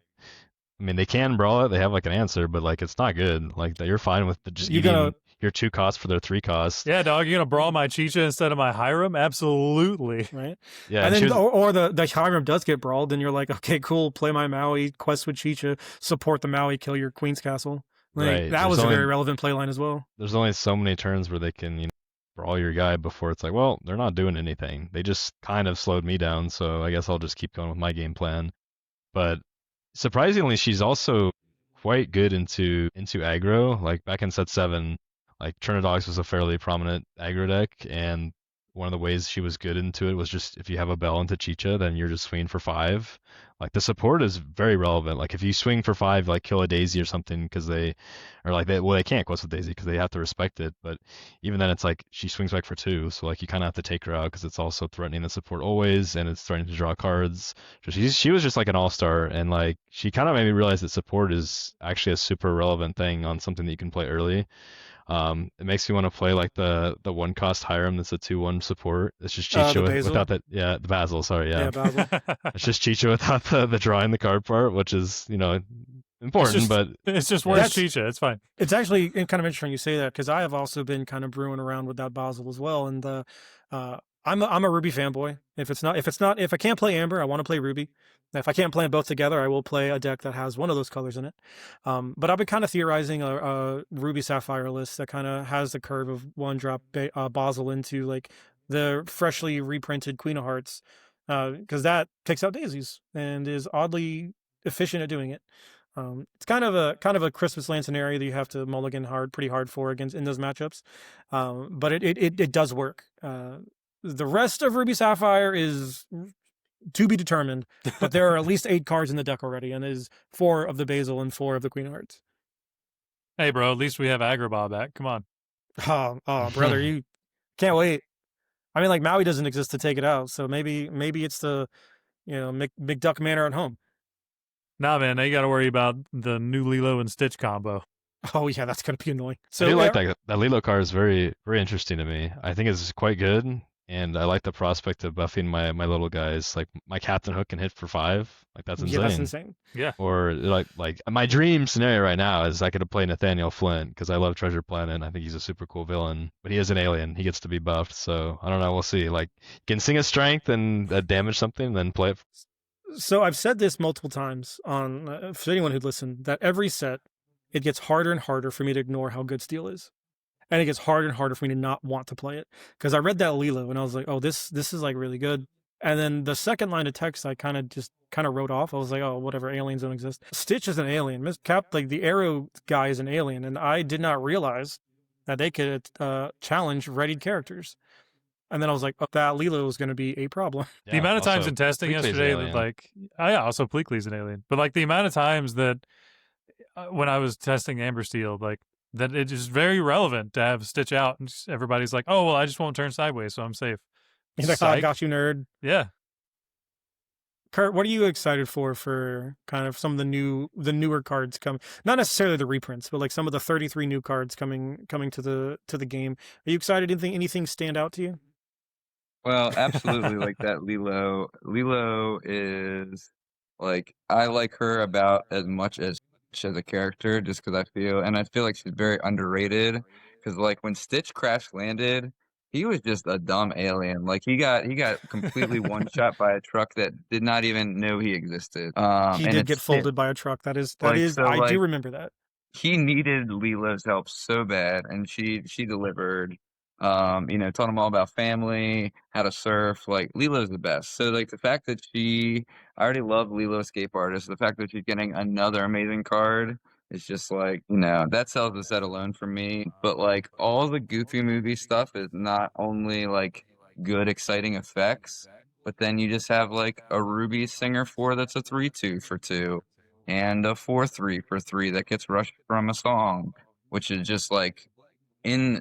I mean they can brawl it. They have like an answer, but like it's not good. Like you're fine with just You eating gotta your 2 costs for their 3 costs. Yeah, dog, you gonna brawl my Chicha instead of my Hiram? Absolutely. right. Yeah, And she then was, or the Hiram does get brawled, then you're like, okay, cool, play my Maui, quest with Chicha, support the Maui, kill your Queen's Castle. Like Right. that was a very relevant playline as well. There's only so many turns where they can, brawl your guy before it's like, well, they're not doing anything. They just kind of slowed me down, so I guess I'll just keep going with my game plan. But surprisingly, she's also quite good into aggro. Like back in set 7, like Turnidogs was a fairly prominent aggro deck, and one of the ways she was good into it was just if you have a bell into Chicha, then you're just swinging for 5. Like the support is very relevant. Like if you swing for 5, like kill a Daisy or something, because they can't quest with Daisy because they have to respect it. But even then, it's like she swings back for 2, so like you kind of have to take her out because it's also threatening the support always, and it's threatening to draw cards. So she was just like an all-star, and like she kind of made me realize that support is actually a super relevant thing on something that you can play early. It makes me want to play like the 1 cost Hiram that's a 2/1 support. It's just Chicha without that. Yeah, the Basil. Sorry, yeah. Basil. It's just Chicha without the drawing the card part, which is important, but it's just worse Chicha. It's fine. It's actually kind of interesting you say that because I have also been kind of brewing around with that Basil as well, and I'm a Ruby fanboy. If I can't play Amber, I want to play Ruby. If I can't play them both together, I will play a deck that has one of those colors in it. But I've been kind of theorizing a Ruby Sapphire list that kind of has the curve of 1-drop Basil into like the freshly reprinted Queen of Hearts, because that takes out daisies and is oddly efficient at doing it. It's kind of a Christmas land scenario that you have to mulligan pretty hard for against in those matchups, but it does work. The rest of Ruby Sapphire is to be determined, but there are at least 8 cards in the deck already, and is 4 of the Basil and 4 of the Queen of Hearts. Hey, bro, at least we have Agrabah back. Come on. Oh, brother, you can't wait. I mean, like Maui doesn't exist to take it out, so maybe it's the McDuck Manor at home. Nah, man, now you got to worry about the new Lilo and Stitch combo. Oh yeah, that's gonna be annoying. So I do like that Lilo card is very very interesting to me. I think it's quite good. And I like the prospect of buffing my little guys. Like my Captain Hook can hit for 5. Like that's insane. Yeah, that's insane. Yeah. Or like my dream scenario right now is I could play Nathaniel Flint because I love Treasure Planet. And I think he's a super cool villain, but he is an alien. He gets to be buffed. So I don't know. We'll see. Like can sing his strength and damage something, and then play it. So I've said this multiple times on for anyone who'd listen that every set it gets harder and harder for me to ignore how good Steel is. And it gets harder and harder for me to not want to play it. Because I read that Lilo and I was like, oh, this is like really good. And then the second line of text I kind of wrote off. I was like, oh, whatever, aliens don't exist. Stitch is an alien. Like the Arrow guy is an alien. And I did not realize that they could challenge readied characters. And then I was like, oh, that Lilo is going to be a problem. Yeah, the amount of times in testing yesterday that like, also Pleakley's an alien. But like the amount of times that when I was testing Amber Steel, like, that it is very relevant to have Stitch out, and everybody's like, "Oh, well, I just won't turn sideways, so I'm safe." He's like, oh, I got you, nerd. Yeah. Kurt, what are you excited for kind of some of the newer cards coming? Not necessarily the reprints, but like some of the 33 new cards coming to the game. Are you excited? Anything stand out to you? Well, absolutely. Like that Lilo. Lilo is like I like her about as much as a character just because I feel like she's very underrated because like when Stitch crash landed he was just a dumb alien. Like he got completely one shot by a truck that did not even know he existed. He did get folded by a truck. That is I do remember that. He needed Lila's help so bad and she delivered. Taught him all about family, how to surf. Like Lilo's the best. So like the fact that I already love Lilo Escape Artist. The fact that she's getting another amazing card is just like, that sells the set alone for me. But like all the Goofy movie stuff is not only like good, exciting effects, but then you just have like a Ruby Singer 4 that's a 3/2 for 2, and a 4/3 for 3 that gets rushed from a song, which is just like in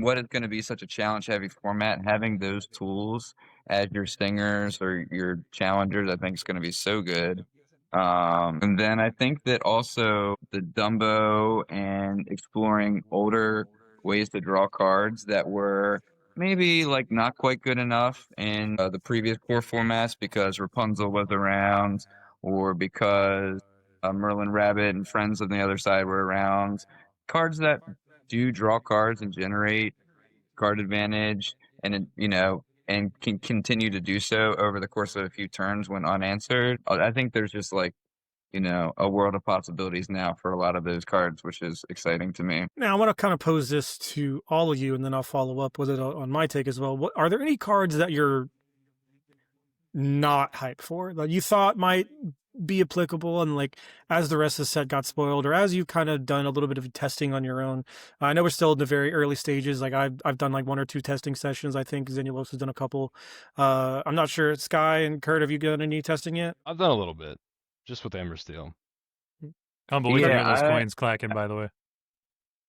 what is going to be such a challenge heavy format, having those tools as your stingers or your challengers, I think is going to be so good. And then I think that also the Dumbo and exploring older ways to draw cards that were maybe like not quite good enough in the previous core formats because Rapunzel was around or because Merlin Rabbit and Friends on the Other Side were around. Cards that do draw cards and generate card advantage and can continue to do so over the course of a few turns when unanswered. I think there's just like, a world of possibilities now for a lot of those cards, which is exciting to me. Now, I want to kind of pose this to all of you, and then I'll follow up with it on my take as well. Are there any cards that you're not hyped for that you thought might be applicable, and like as the rest of the set got spoiled, or as you've kind of done a little bit of testing on your own? I know we're still in the very early stages. Like I've done like 1 or 2 testing sessions. I think Xenulos has done a couple. I'm not sure. Sky and Kurt, have you done any testing yet? I've done a little bit, just with Amber Steel. Humble, we can Yeah, hear those I coins clacking, by the way.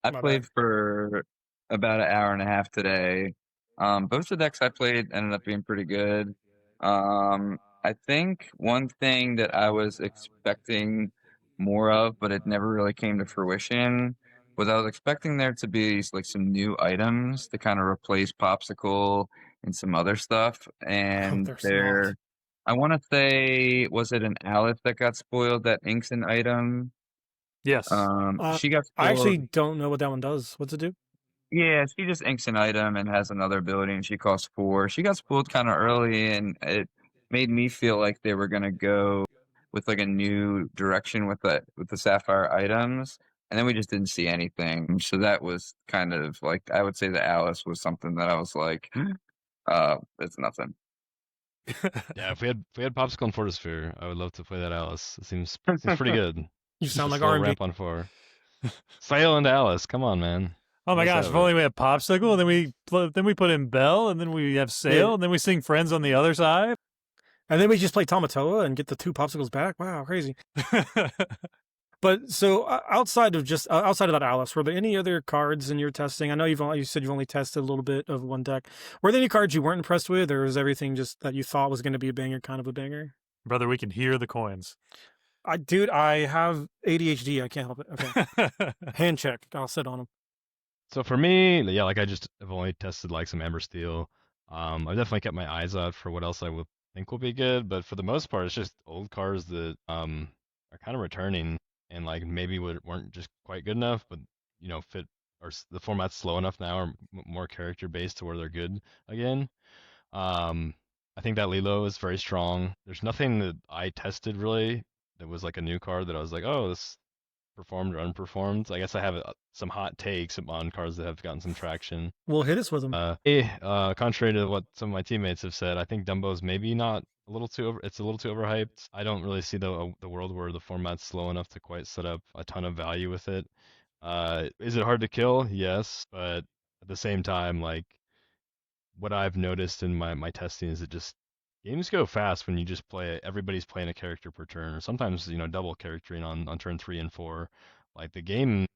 I My played bad. for about an hour and a half today. Both the decks I played ended up being pretty good. I think one thing that I was expecting more of, but it never really came to fruition, was I was expecting there to be like some new items to kind of replace Popsicle and some other stuff. Oh, And there's not. I want to say, was it an Alice that got spoiled? That inks an item. Yes. She got I actually spoiled. don't know what that one does. What's it do? Yeah, she just inks an item and has another ability, and she costs 4. She got spoiled kind of early, and it made me feel like they were gonna go with like a new direction with the Sapphire items, and then we just didn't see anything. So that was kind of like I would say that Alice was something that I was like, it's nothing. Yeah, if we had Popsicle and Fortisphere, I would love to play that Alice. It seems pretty good. You Just a sound like slow R&B. ramp on 4. Sail into Alice, come on, man. Oh my Let's gosh! have If only we had Popsicle, and then we put in Bell, and then we have Sail, Yeah. and then we sing Friends on the other side. And then we just play Tamatoa and get the 2 popsicles back. Wow, crazy. But so outside of that Alice, were there any other cards in your testing? I know you said you've only tested a little bit of one deck. Were there any cards you weren't impressed with, or was everything just that you thought was going to be a banger, kind of a banger? Brother, we can hear the coins. Dude, I have ADHD. I can't help it. Okay, hand check. I'll sit on them. So for me, yeah, like I just have only tested like some Amber Steel. I've definitely kept my eyes out for what else I would think will be good, but for the most part, it's just old cards that are kind of returning and like maybe weren't just quite good enough, but fit or the format's slow enough now or more character based to where they're good again. I think that Lilo is very strong. There's nothing that I tested really that was like a new card that I was like, oh, this performed or unperformed. I guess I have some hot takes on cards that have gotten some traction. Well, hit us with them. Contrary to what some of my teammates have said, I think Dumbo's maybe not a little too it's a little too overhyped. I don't really see the world where the format's slow enough to quite set up a ton of value with it. Is it hard to kill? Yes, but at the same time, like what I've noticed in my testing is games go fast when you just play it. Everybody's playing a character per turn, or sometimes double charactering on turn 3 and 4. Like the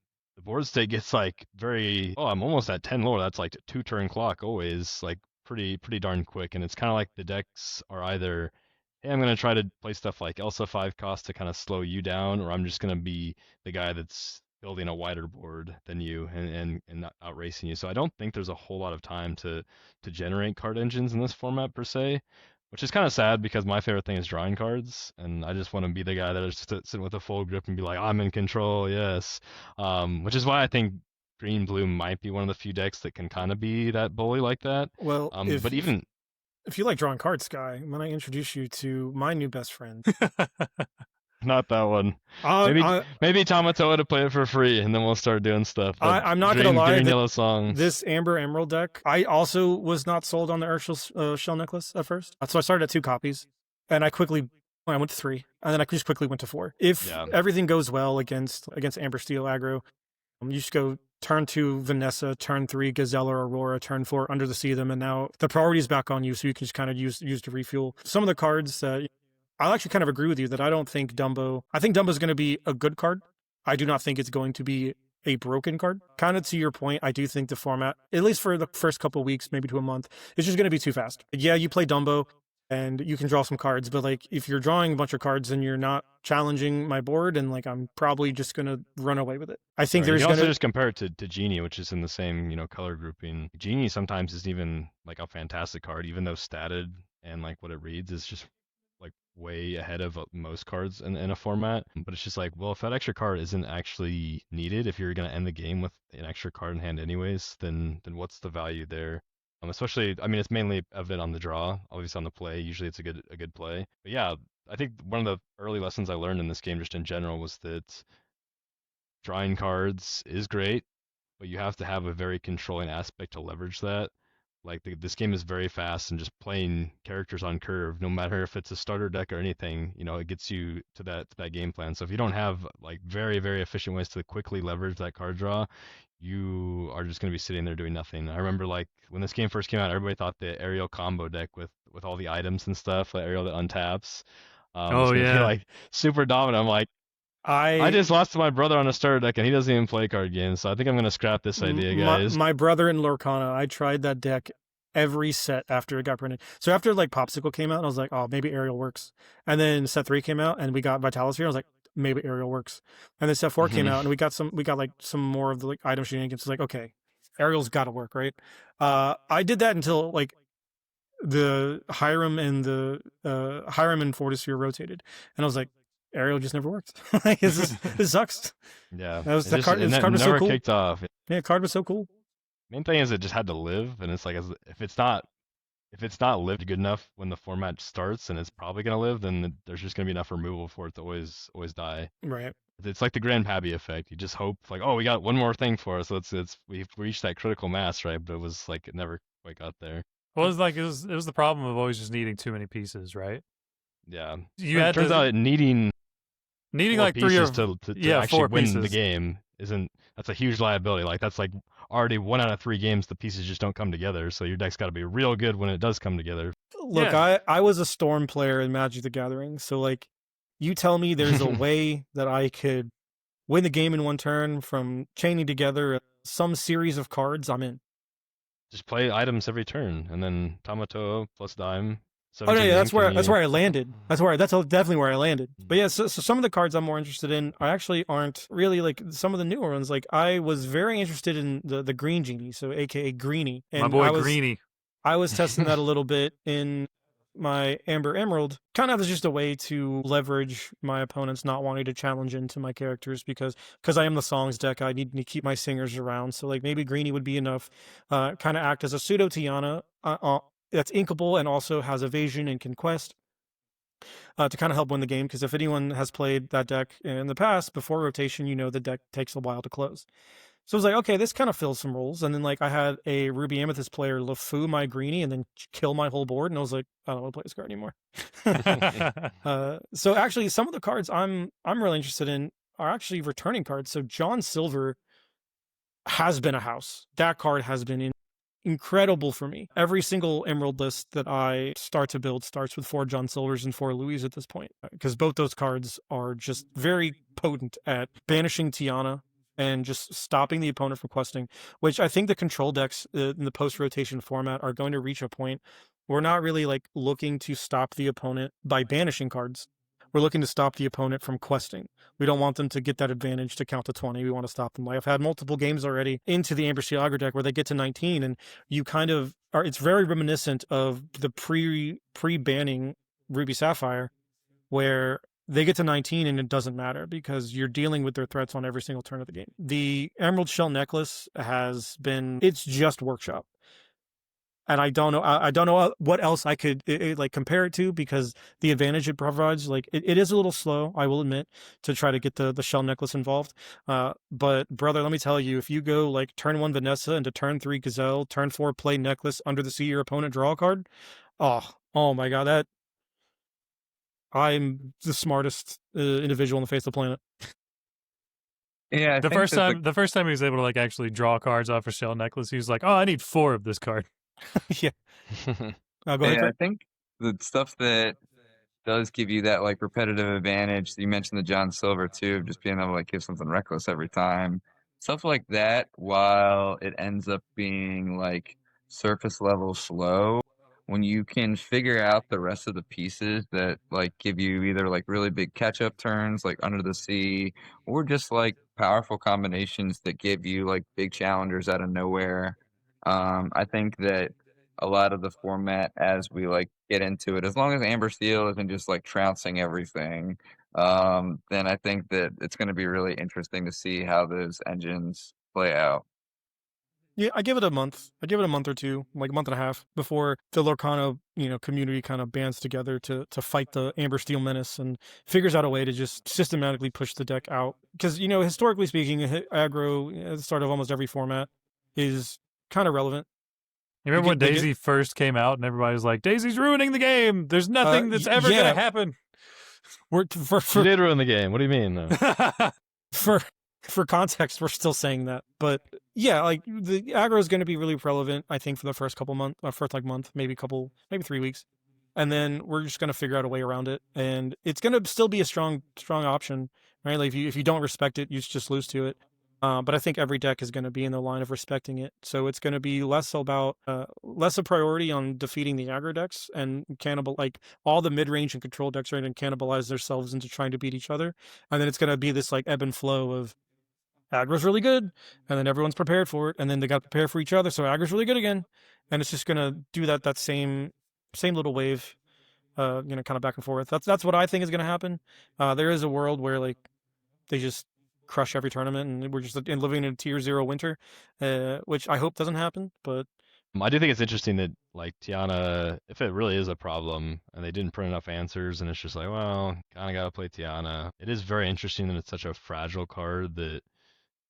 board state gets like very. Oh, I'm almost at 10 lore. That's like a 2 turn clock always. Like pretty darn quick, and it's kind of like the decks are either, hey, I'm gonna try to play stuff like Elsa 5 cost to kind of slow you down, or I'm just gonna be the guy that's building a wider board than you and not outracing you. So I don't think there's a whole lot of time to generate card engines in this format per se, which is kind of sad because my favorite thing is drawing cards, and I just want to be the guy that is sitting with a full grip and be like, I'm in control, yes. Which is why I think Green Blue might be one of the few decks that can kind of be that bully like that. Well, But even if you like drawing cards, Sky, I'm gonna introduce you to my new best friend. not that one. Uh, Maybe I, maybe Tamatoa to play it for free, and then we'll start doing stuff. But I'm not gonna lie. Green Yellow songs. This Amber Emerald deck, I also was not sold on the Earth Shell necklace at first. So I started at 2 copies, and I went to 3, and then I just quickly went to 4. If everything goes well against Amber Steel aggro, you just go turn 2 Vanessa, turn 3 Gazelle or Aurora, turn 4 Under the Sea them, and now the priority is back on you, so you can just kind of use to refuel. Some of the cards that I'll actually kind of agree with you that I don't think Dumbo. I think Dumbo's going to be a good card. I do not think it's going to be a broken card. Kind of to your point, I do think the format, at least for the first couple of weeks, maybe to a month, is just going to be too fast. Yeah, you play Dumbo and you can draw some cards, but like if you're drawing a bunch of cards and you're not challenging my board, and like I'm probably just going to run away with it. I think there's you going also to just compare it to Genie, which is in the same color grouping. Genie sometimes isn't even like a fantastic card, even though statted and like what it reads is just like way ahead of most cards in a format. But it's just like, well, if that extra card isn't actually needed, if you're gonna end the game with an extra card in hand anyways, then what's the value there? Especially, I mean, it's mainly evident on the draw. Obviously, on the play, usually it's a good play. But yeah, I think one of the early lessons I learned in this game, just in general, was that drawing cards is great, but you have to have a very controlling aspect to leverage that. Like this game is very fast, and just playing characters on curve, no matter if it's a starter deck or anything, it gets you to that game plan. So if you don't have like very very efficient ways to quickly leverage that card draw, you are just going to be sitting there doing nothing. I remember like when this game first came out, everybody thought the aerial combo deck with all the items and stuff, like aerial that untaps, was going to be like super dominant. I'm like, I just lost to my brother on a starter deck, and he doesn't even play card games, so I think I'm going to scrap this idea, guys. My brother in Lorcana, I tried that deck every set after it got printed. So after like Popsicle came out, I was like, oh, maybe Aerial works. And then set 3 came out, and we got Vitalis here. I was like, maybe Aerial works. And then set 4 came out, and we got like some more of the like item shenanigans. It's like, okay, Aerial's got to work, right? I did that until like the Hiram and Fortisphere rotated, and I was like, Aerial just never worked. Like, this sucks. Yeah, that card was never so cool. Kicked off. Yeah, card was so cool. Main thing is it just had to live, and it's like if it's not lived good enough when the format starts, and it's probably gonna live, then there's just gonna be enough removal for it to always die. Right. It's like the Grandpappy effect. You just hope like, oh, we got one more thing for us. So we've reached that critical mass, right? But it was like it never quite got there. Well, it was the problem of always just needing too many pieces, right? Yeah. It turns out needing like 3 or to actually 4 win pieces. The game that's a huge liability. Like that's like already 1 out of 3 games the pieces just don't come together. So your deck's got to be real good when it does come together. Look, I was a Storm player in Magic the Gathering, so like you tell me there's a way that I could win the game in 1 turn from chaining together some series of cards, I'm in. Just play items every turn, and then Tamato plus Dime. Oh no, yeah, that's where I landed. That's definitely where I landed. But yeah, so some of the cards I'm more interested in are actually aren't really like some of the newer ones. Like I was very interested in the Green Genie, so AKA Greenie. And my boy Greenie. I was testing that a little bit in my Amber Emerald, kind of as just a way to leverage my opponents not wanting to challenge into my characters because I am the songs deck. I need to keep my singers around. So like maybe Greenie would be enough, kind of act as a pseudo Tiana that's inkable and also has evasion and conquest to kind of help win the game. Because if anyone has played that deck in the past before rotation, the deck takes a while to close. So I was like, okay, this kind of fills some roles. And then like I had a Ruby Amethyst player LeFou my Greenie and then kill my whole board. And I was like, I don't want to play this card anymore. So actually some of the cards I'm really interested in are actually returning cards. So John Silver has been a house. That card has been incredible for me. Every single Emerald list that I start to build starts with 4 John Silvers and 4 Louis at this point. Because both those cards are just very potent at banishing Tiana and just stopping the opponent from questing, which I think the control decks in the post-rotation format are going to reach a point where we're not really like looking to stop the opponent by banishing cards. We're looking to stop the opponent from questing. We don't want them to get that advantage to count to 20. We want to stop them. Like I've had multiple games already into the Amber Steel Aggro deck where they get to 19 and you kind of are, it's very reminiscent of the pre-banning Ruby Sapphire where they get to 19 and it doesn't matter because you're dealing with their threats on every single turn of the game. The Emerald Shell Necklace it's just Workshop. and I don't know. I don't know what else I could like compare it to, because the advantage it provides, like it is a little slow, I will admit, to try to get the shell necklace involved. But brother, let me tell you, if you go like turn 1 Vanessa into turn 3 Gazelle, turn 4 play necklace, under the sea your opponent draw a card. Oh my god, that I'm the smartest individual on the face of the planet. Yeah, I The think first that the time, the first time he was able to like actually draw cards off a shell necklace, he was like, "Oh, I need 4 of this card." Yeah. Go ahead, yeah, I Craig. think the stuff that does give you that like repetitive advantage. You mentioned the John Silver too, of just being able to like give something reckless every time. Stuff like that, while it ends up being like surface level slow, when you can figure out the rest of the pieces that like give you either like really big catch up turns like Under the Sea, or just like powerful combinations that give you like big challengers out of nowhere. I think that a lot of the format as we like get into it, as long as Amber Steel isn't just like trouncing everything, then I think that it's going to be really interesting to see how those engines play out. Yeah, I give it a month. I give it a month or two, like a month and a half, before the Lorcana, community kind of bands together to fight the Amber Steel menace and figures out a way to just systematically push the deck out. Because historically speaking, aggro at the start of almost every format is kind of relevant. You You remember when get they get Daisy first came out and everybody was like, "Daisy's ruining the game. There's nothing that's ever yeah. gonna happen." We're She did ruin the game. What do you mean, though? for for context, we're still saying that, but yeah, like the aggro is going to be really relevant, I think, for the first couple months, first like month, maybe 3 weeks, and then we're just going to figure out a way around it, and it's going to still be a strong option, right? Like if you don't respect it, you just lose to it. But I think every deck is going to be in the line of respecting it, so it's going to be less about less a priority on defeating the aggro decks and like all the mid range and control decks are going to cannibalize themselves into trying to beat each other, and then it's going to be this like ebb and flow of aggro's really good, and then everyone's prepared for it, and then they got to prepare for each other, so aggro's really good again, and it's just gonna do that same little wave, kind of back and forth. That's what I think is gonna happen. There is a world where like they just crush every tournament, and we're just living in a tier 0 winter, which I hope doesn't happen. But I do think it's interesting that like Tiana, if it really is a problem and they didn't print enough answers and it's just like, well, kind of got to play Tiana. It is very interesting that it's such a fragile card that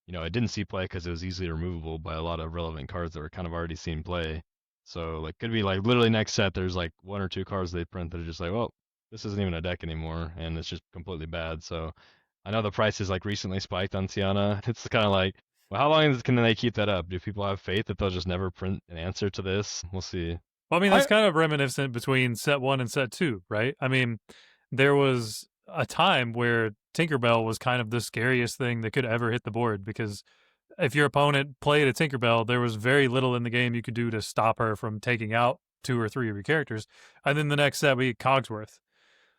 it didn't see play because it was easily removable by a lot of relevant cards that were kind of already seen play. So like could be like literally next set there's like 1 or 2 cards they print that are just like, well, this isn't even a deck anymore and it's just completely bad. So I know the price is like recently spiked on Tiana. It's kind of like, well, how long can they keep that up? Do people have faith that they'll just never print an answer to this? We'll see. Well, I mean, that's kind of reminiscent between set 1 and set 2, right? I mean, there was a time where Tinkerbell was kind of the scariest thing that could ever hit the board, because if your opponent played a Tinkerbell, there was very little in the game you could do to stop her from taking out 2 or 3 of your characters. And then the next set, we get Cogsworth.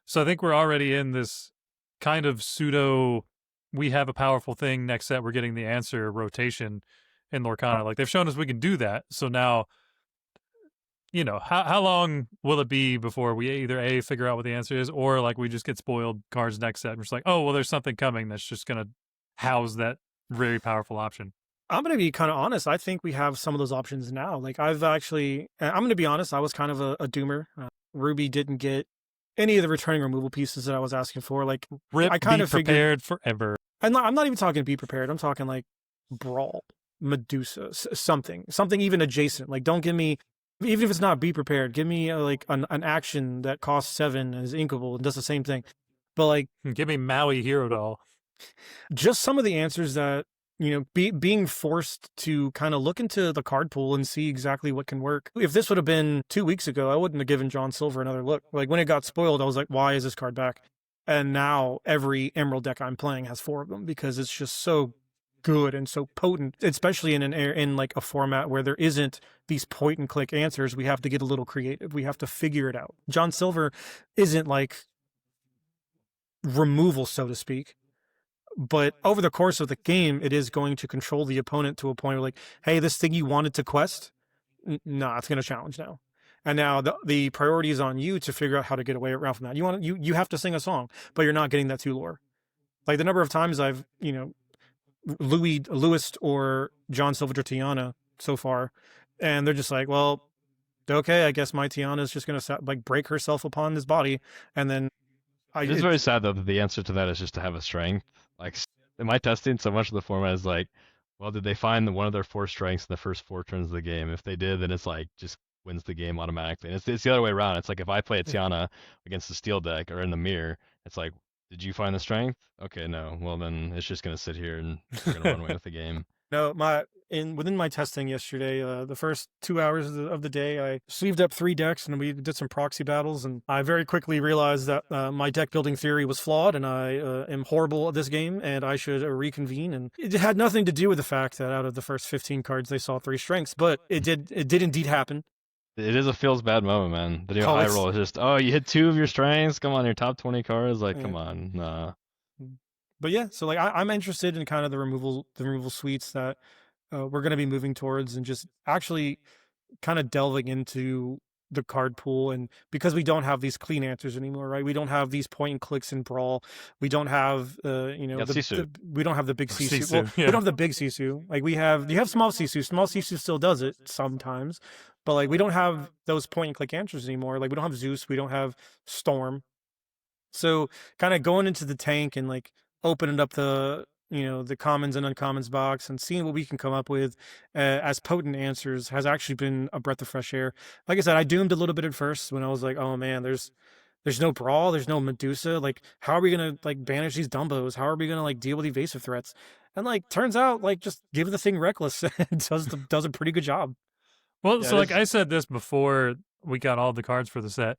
So I think we're already in this kind of pseudo, we have a powerful thing, next set we're getting the answer rotation in Lorcana. Like they've shown us we can do that. So now, how long will it be before we either A, figure out what the answer is, or like we just get spoiled cards next set and we're just like, oh, well, there's something coming that's just going to house that very powerful option. I'm going to be kind of honest. I think we have some of those options now. Like I'm going to be honest, I was kind of a doomer. Ruby didn't get any of the returning removal pieces that I was asking for. Like I kind of prepared forever. I'm not even talking be prepared. I'm talking like Brawl, Medusa, something even adjacent. Like don't give me, even if it's not be prepared, give me like an action that costs 7 and is inkable and does the same thing. But like, give me Maui Hero Doll. Just some of the answers that being forced to kind of look into the card pool and see exactly what can work. If this would have been 2 weeks ago, I wouldn't have given John Silver another look. Like when it got spoiled, I was like, why is this card back? And now every Emerald deck I'm playing has 4 of them because it's just so good and so potent, especially in like a format where there isn't these point and click answers. We have to get a little creative. We have to figure it out. John Silver isn't like removal, so to speak. But over the course of the game, it is going to control the opponent to a point where like, hey, this thing you wanted to quest, nah, it's going to challenge now. And now the priority is on you to figure out how to get away around from that. You have to sing a song, but you're not getting that 2 lore. Like the number of times I've, Lewis or John Silver or Tiana so far, and they're just like, well, okay, I guess my Tiana is just gonna like break herself upon his body, and then It is very sad though that the answer to that is just to have a strength. Like in my testing, so much of the format is like, well, did they find one of their 4 strengths in the first 4 turns of the game? If they did, then it's like just wins the game automatically. And it's the other way around. It's like if I play a Tiana against the steel deck or in the mirror, it's like, did you find the strength? Okay, no. Well, then it's just gonna sit here and we're gonna run away with the game. No, within my testing yesterday, the first 2 hours of the day, I sleeved up 3 decks and we did some proxy battles. And I very quickly realized that my deck building theory was flawed, and I am horrible at this game, and I should reconvene. And it had nothing to do with the fact that out of the first 15 cards, they saw 3 strengths, but it did indeed happen. It is a feels bad moment, man. The new Oh, high roll is just, oh, you hit 2 of your strengths. Come on, your top 20 cards. Like, Yeah. come on, nah. But yeah, so like I'm interested in kind of the removal suites that we're going to be moving towards, and just actually kind of delving into the card pool. And because we don't have these clean answers anymore, right? We don't have these point and clicks in Brawl. We don't have Yeah, Sisu. we don't have the big Sisu. Sisu, Well, yeah. we don't have the big Sisu. Like you have small Sisu. Small Sisu still does it sometimes, but like we don't have those point and click answers anymore. Like we don't have Zeus. We don't have Storm. So kind of going into the tank and like opening up the the commons and uncommons box and seeing what we can come up with as potent answers has actually been a breath of fresh air. Like I said, I doomed a little bit at first when I was like, oh man, there's no Brawl, there's no Medusa. Like, how are we gonna like banish these Dumbos? How are we gonna like deal with evasive threats? And like, turns out like just give the thing reckless and does a pretty good job. Well, Yeah, so it like is. I said this before we got all the cards for the set.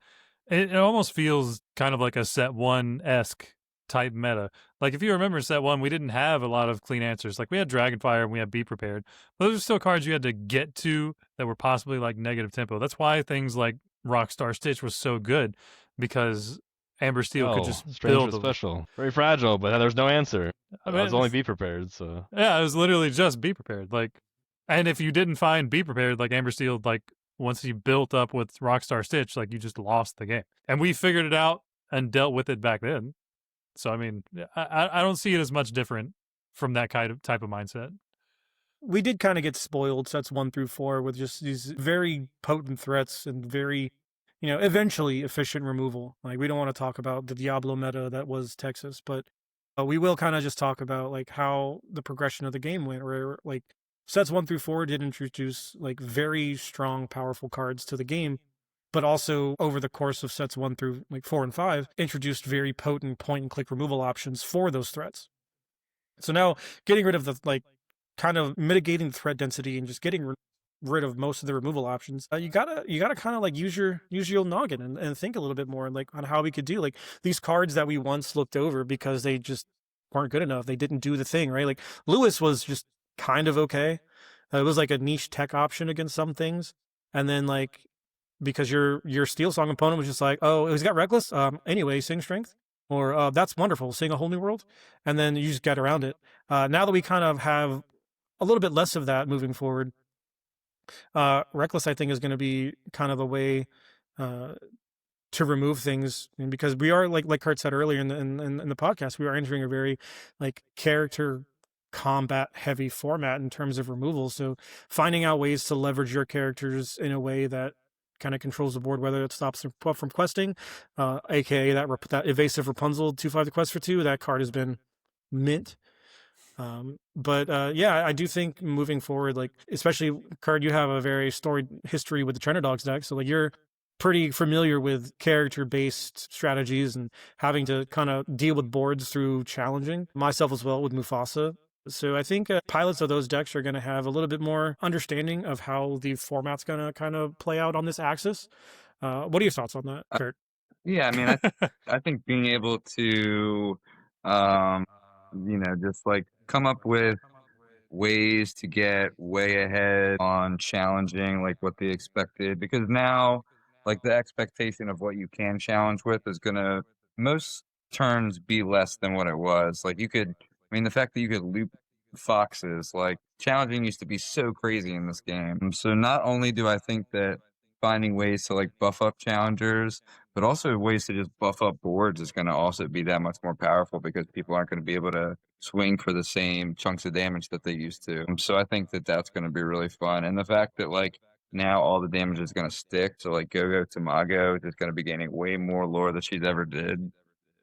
It almost feels kind of like a set 1-esque type meta. Like if you remember set 1, we didn't have a lot of clean answers. Like we had Dragonfire and we had Be Prepared. But those are still cards you had to get to that were possibly like negative tempo. That's why things like Rockstar Stitch was so good, because Amber Steel could just Strange build was them. special. Very fragile, but there's no answer. I I mean, was only be prepared, so. yeah, it was literally just Be Prepared. Like, and if you didn't find Be Prepared, like Amber Steel, like once you built up with Rockstar Stitch, like you just lost the game. And we figured it out and dealt with it back then. So I mean, I don't see it as much different from that type of mindset. We did kind of get spoiled sets 1 through 4 with just these very potent threats and very, eventually efficient removal. Like we don't want to talk about the Diablo meta that was Texas, but we will kind of just talk about like how the progression of the game went, where like sets 1 through 4 did introduce like very strong, powerful cards to the game, but also over the course of sets 1 through like 4 and 5 introduced very potent point and click removal options for those threats. So now getting rid of the like kind of mitigating the threat density and just getting rid of most of the removal options, you gotta kind of like use your noggin and think a little bit more like on how we could do like these cards that we once looked over because they just weren't good enough. They didn't do the thing, right? Like Lewis was just kind of okay. It was like a niche tech option against some things, and then like because your Steel Song opponent was just like, oh, he's got Reckless. Anyway, sing Strength, or that's wonderful, sing a whole new world, and then you just get around it. Now that we kind of have a little bit less of that moving forward, Reckless I think is going to be kind of the way to remove things, and because we are like Kurt said earlier in the podcast, we are entering a very like character combat heavy format in terms of removal. So finding out ways to leverage your characters in a way that kind of controls the board, whether it stops them from questing, aka that evasive Rapunzel 2/5 the quest for 2, that card has been mint. But yeah, I do think moving forward, like especially Card, you have a very storied history with the Trainer Dogs deck, so like you're pretty familiar with character based strategies and having to kind of deal with boards through challenging myself as well with Mufasa. So I think pilots of those decks are going to have a little bit more understanding of how the format's going to kind of play out on this axis. What are your thoughts on that, Kurt? Yeah, I mean, I think being able to, just like come up with ways to get way ahead on challenging like what they expected, because now like the expectation of what you can challenge with is gonna most turns be less than what it was. Like the fact that you could loop foxes, like challenging used to be so crazy in this game. So not only do I think that finding ways to like buff up challengers, but also ways to just buff up boards is going to also be that much more powerful, because people aren't going to be able to swing for the same chunks of damage that they used to. So I think that that's going to be really fun. And the fact that like now all the damage is going to stick. So like Go-Go Tamago is just going to be gaining way more lore than she's ever did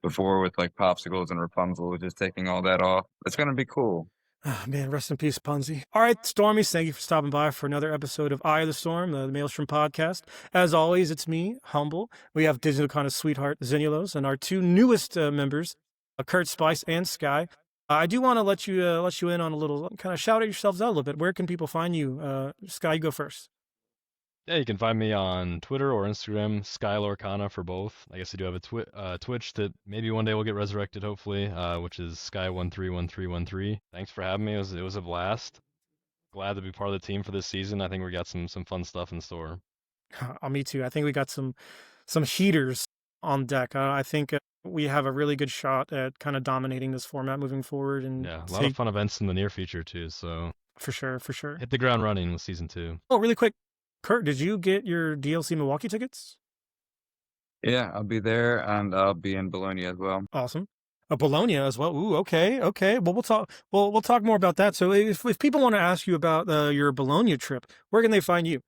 before with like Popsicles and Rapunzel just taking all that off. It's going to be cool. Oh, man, rest in peace, Punzi. All right, Stormies, thank you for stopping by for another episode of Eye of the Storm, the Maelstrom podcast. As always, it's me, Humble. We have Disney Lorcana sweetheart, Zenulos, and our two newest members, Kurt Spice and Sky. I do want to let you in on a little, kind of shout at yourselves out a little bit. Where can people find you? Sky, you go first. Yeah, you can find me on Twitter or Instagram, Sky Lorcana for both. I guess I do have a Twitch that maybe one day will get resurrected, hopefully, which is Sky131313. Thanks for having me. It was a blast. Glad to be part of the team for this season. I think we got some fun stuff in store. Me too. I think we got some heaters on deck. I think we have a really good shot at kind of dominating this format moving forward. And yeah, a lot of fun events in the near future too. So for sure. Hit the ground running with season 2. Oh, really quick, Kurt, did you get your DLC Milwaukee tickets? Yeah, I'll be there, and I'll be in Bologna as well. Awesome. Bologna as well. Ooh, okay. Well, we'll talk. We'll talk more about that. So, if people want to ask you about your Bologna trip, where can they find you?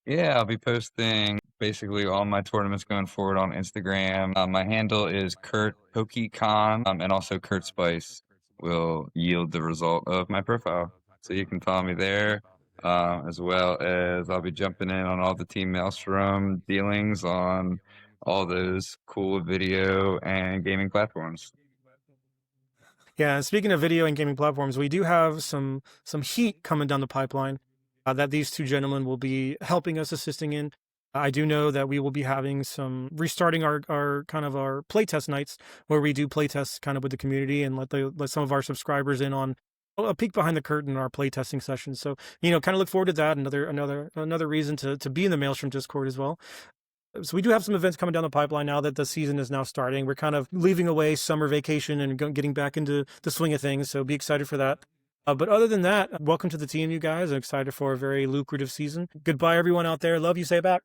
Yeah, I'll be posting basically all my tournaments going forward on Instagram. My handle is Kurt PokeCon, and also Kurt Spice will yield the result of my profile. So you can follow me there, as well as I'll be jumping in on all the Team Maelstrom dealings on all those cool video and gaming platforms. Yeah, and speaking of video and gaming platforms, we do have some heat coming down the pipeline that these two gentlemen will be helping us, assisting in. I do know that we will be having restarting our kind of our playtest nights where we do playtests kind of with the community and let some of our subscribers in on a peek behind the curtain in our playtesting sessions. So, kind of look forward to that. Another reason to be in the Maelstrom Discord as well. So we do have some events coming down the pipeline now that the season is now starting. We're kind of leaving away summer vacation and getting back into the swing of things. So be excited for that. But other than that, welcome to the team, you guys. I'm excited for a very lucrative season. Goodbye, everyone out there. Love you. Say it back.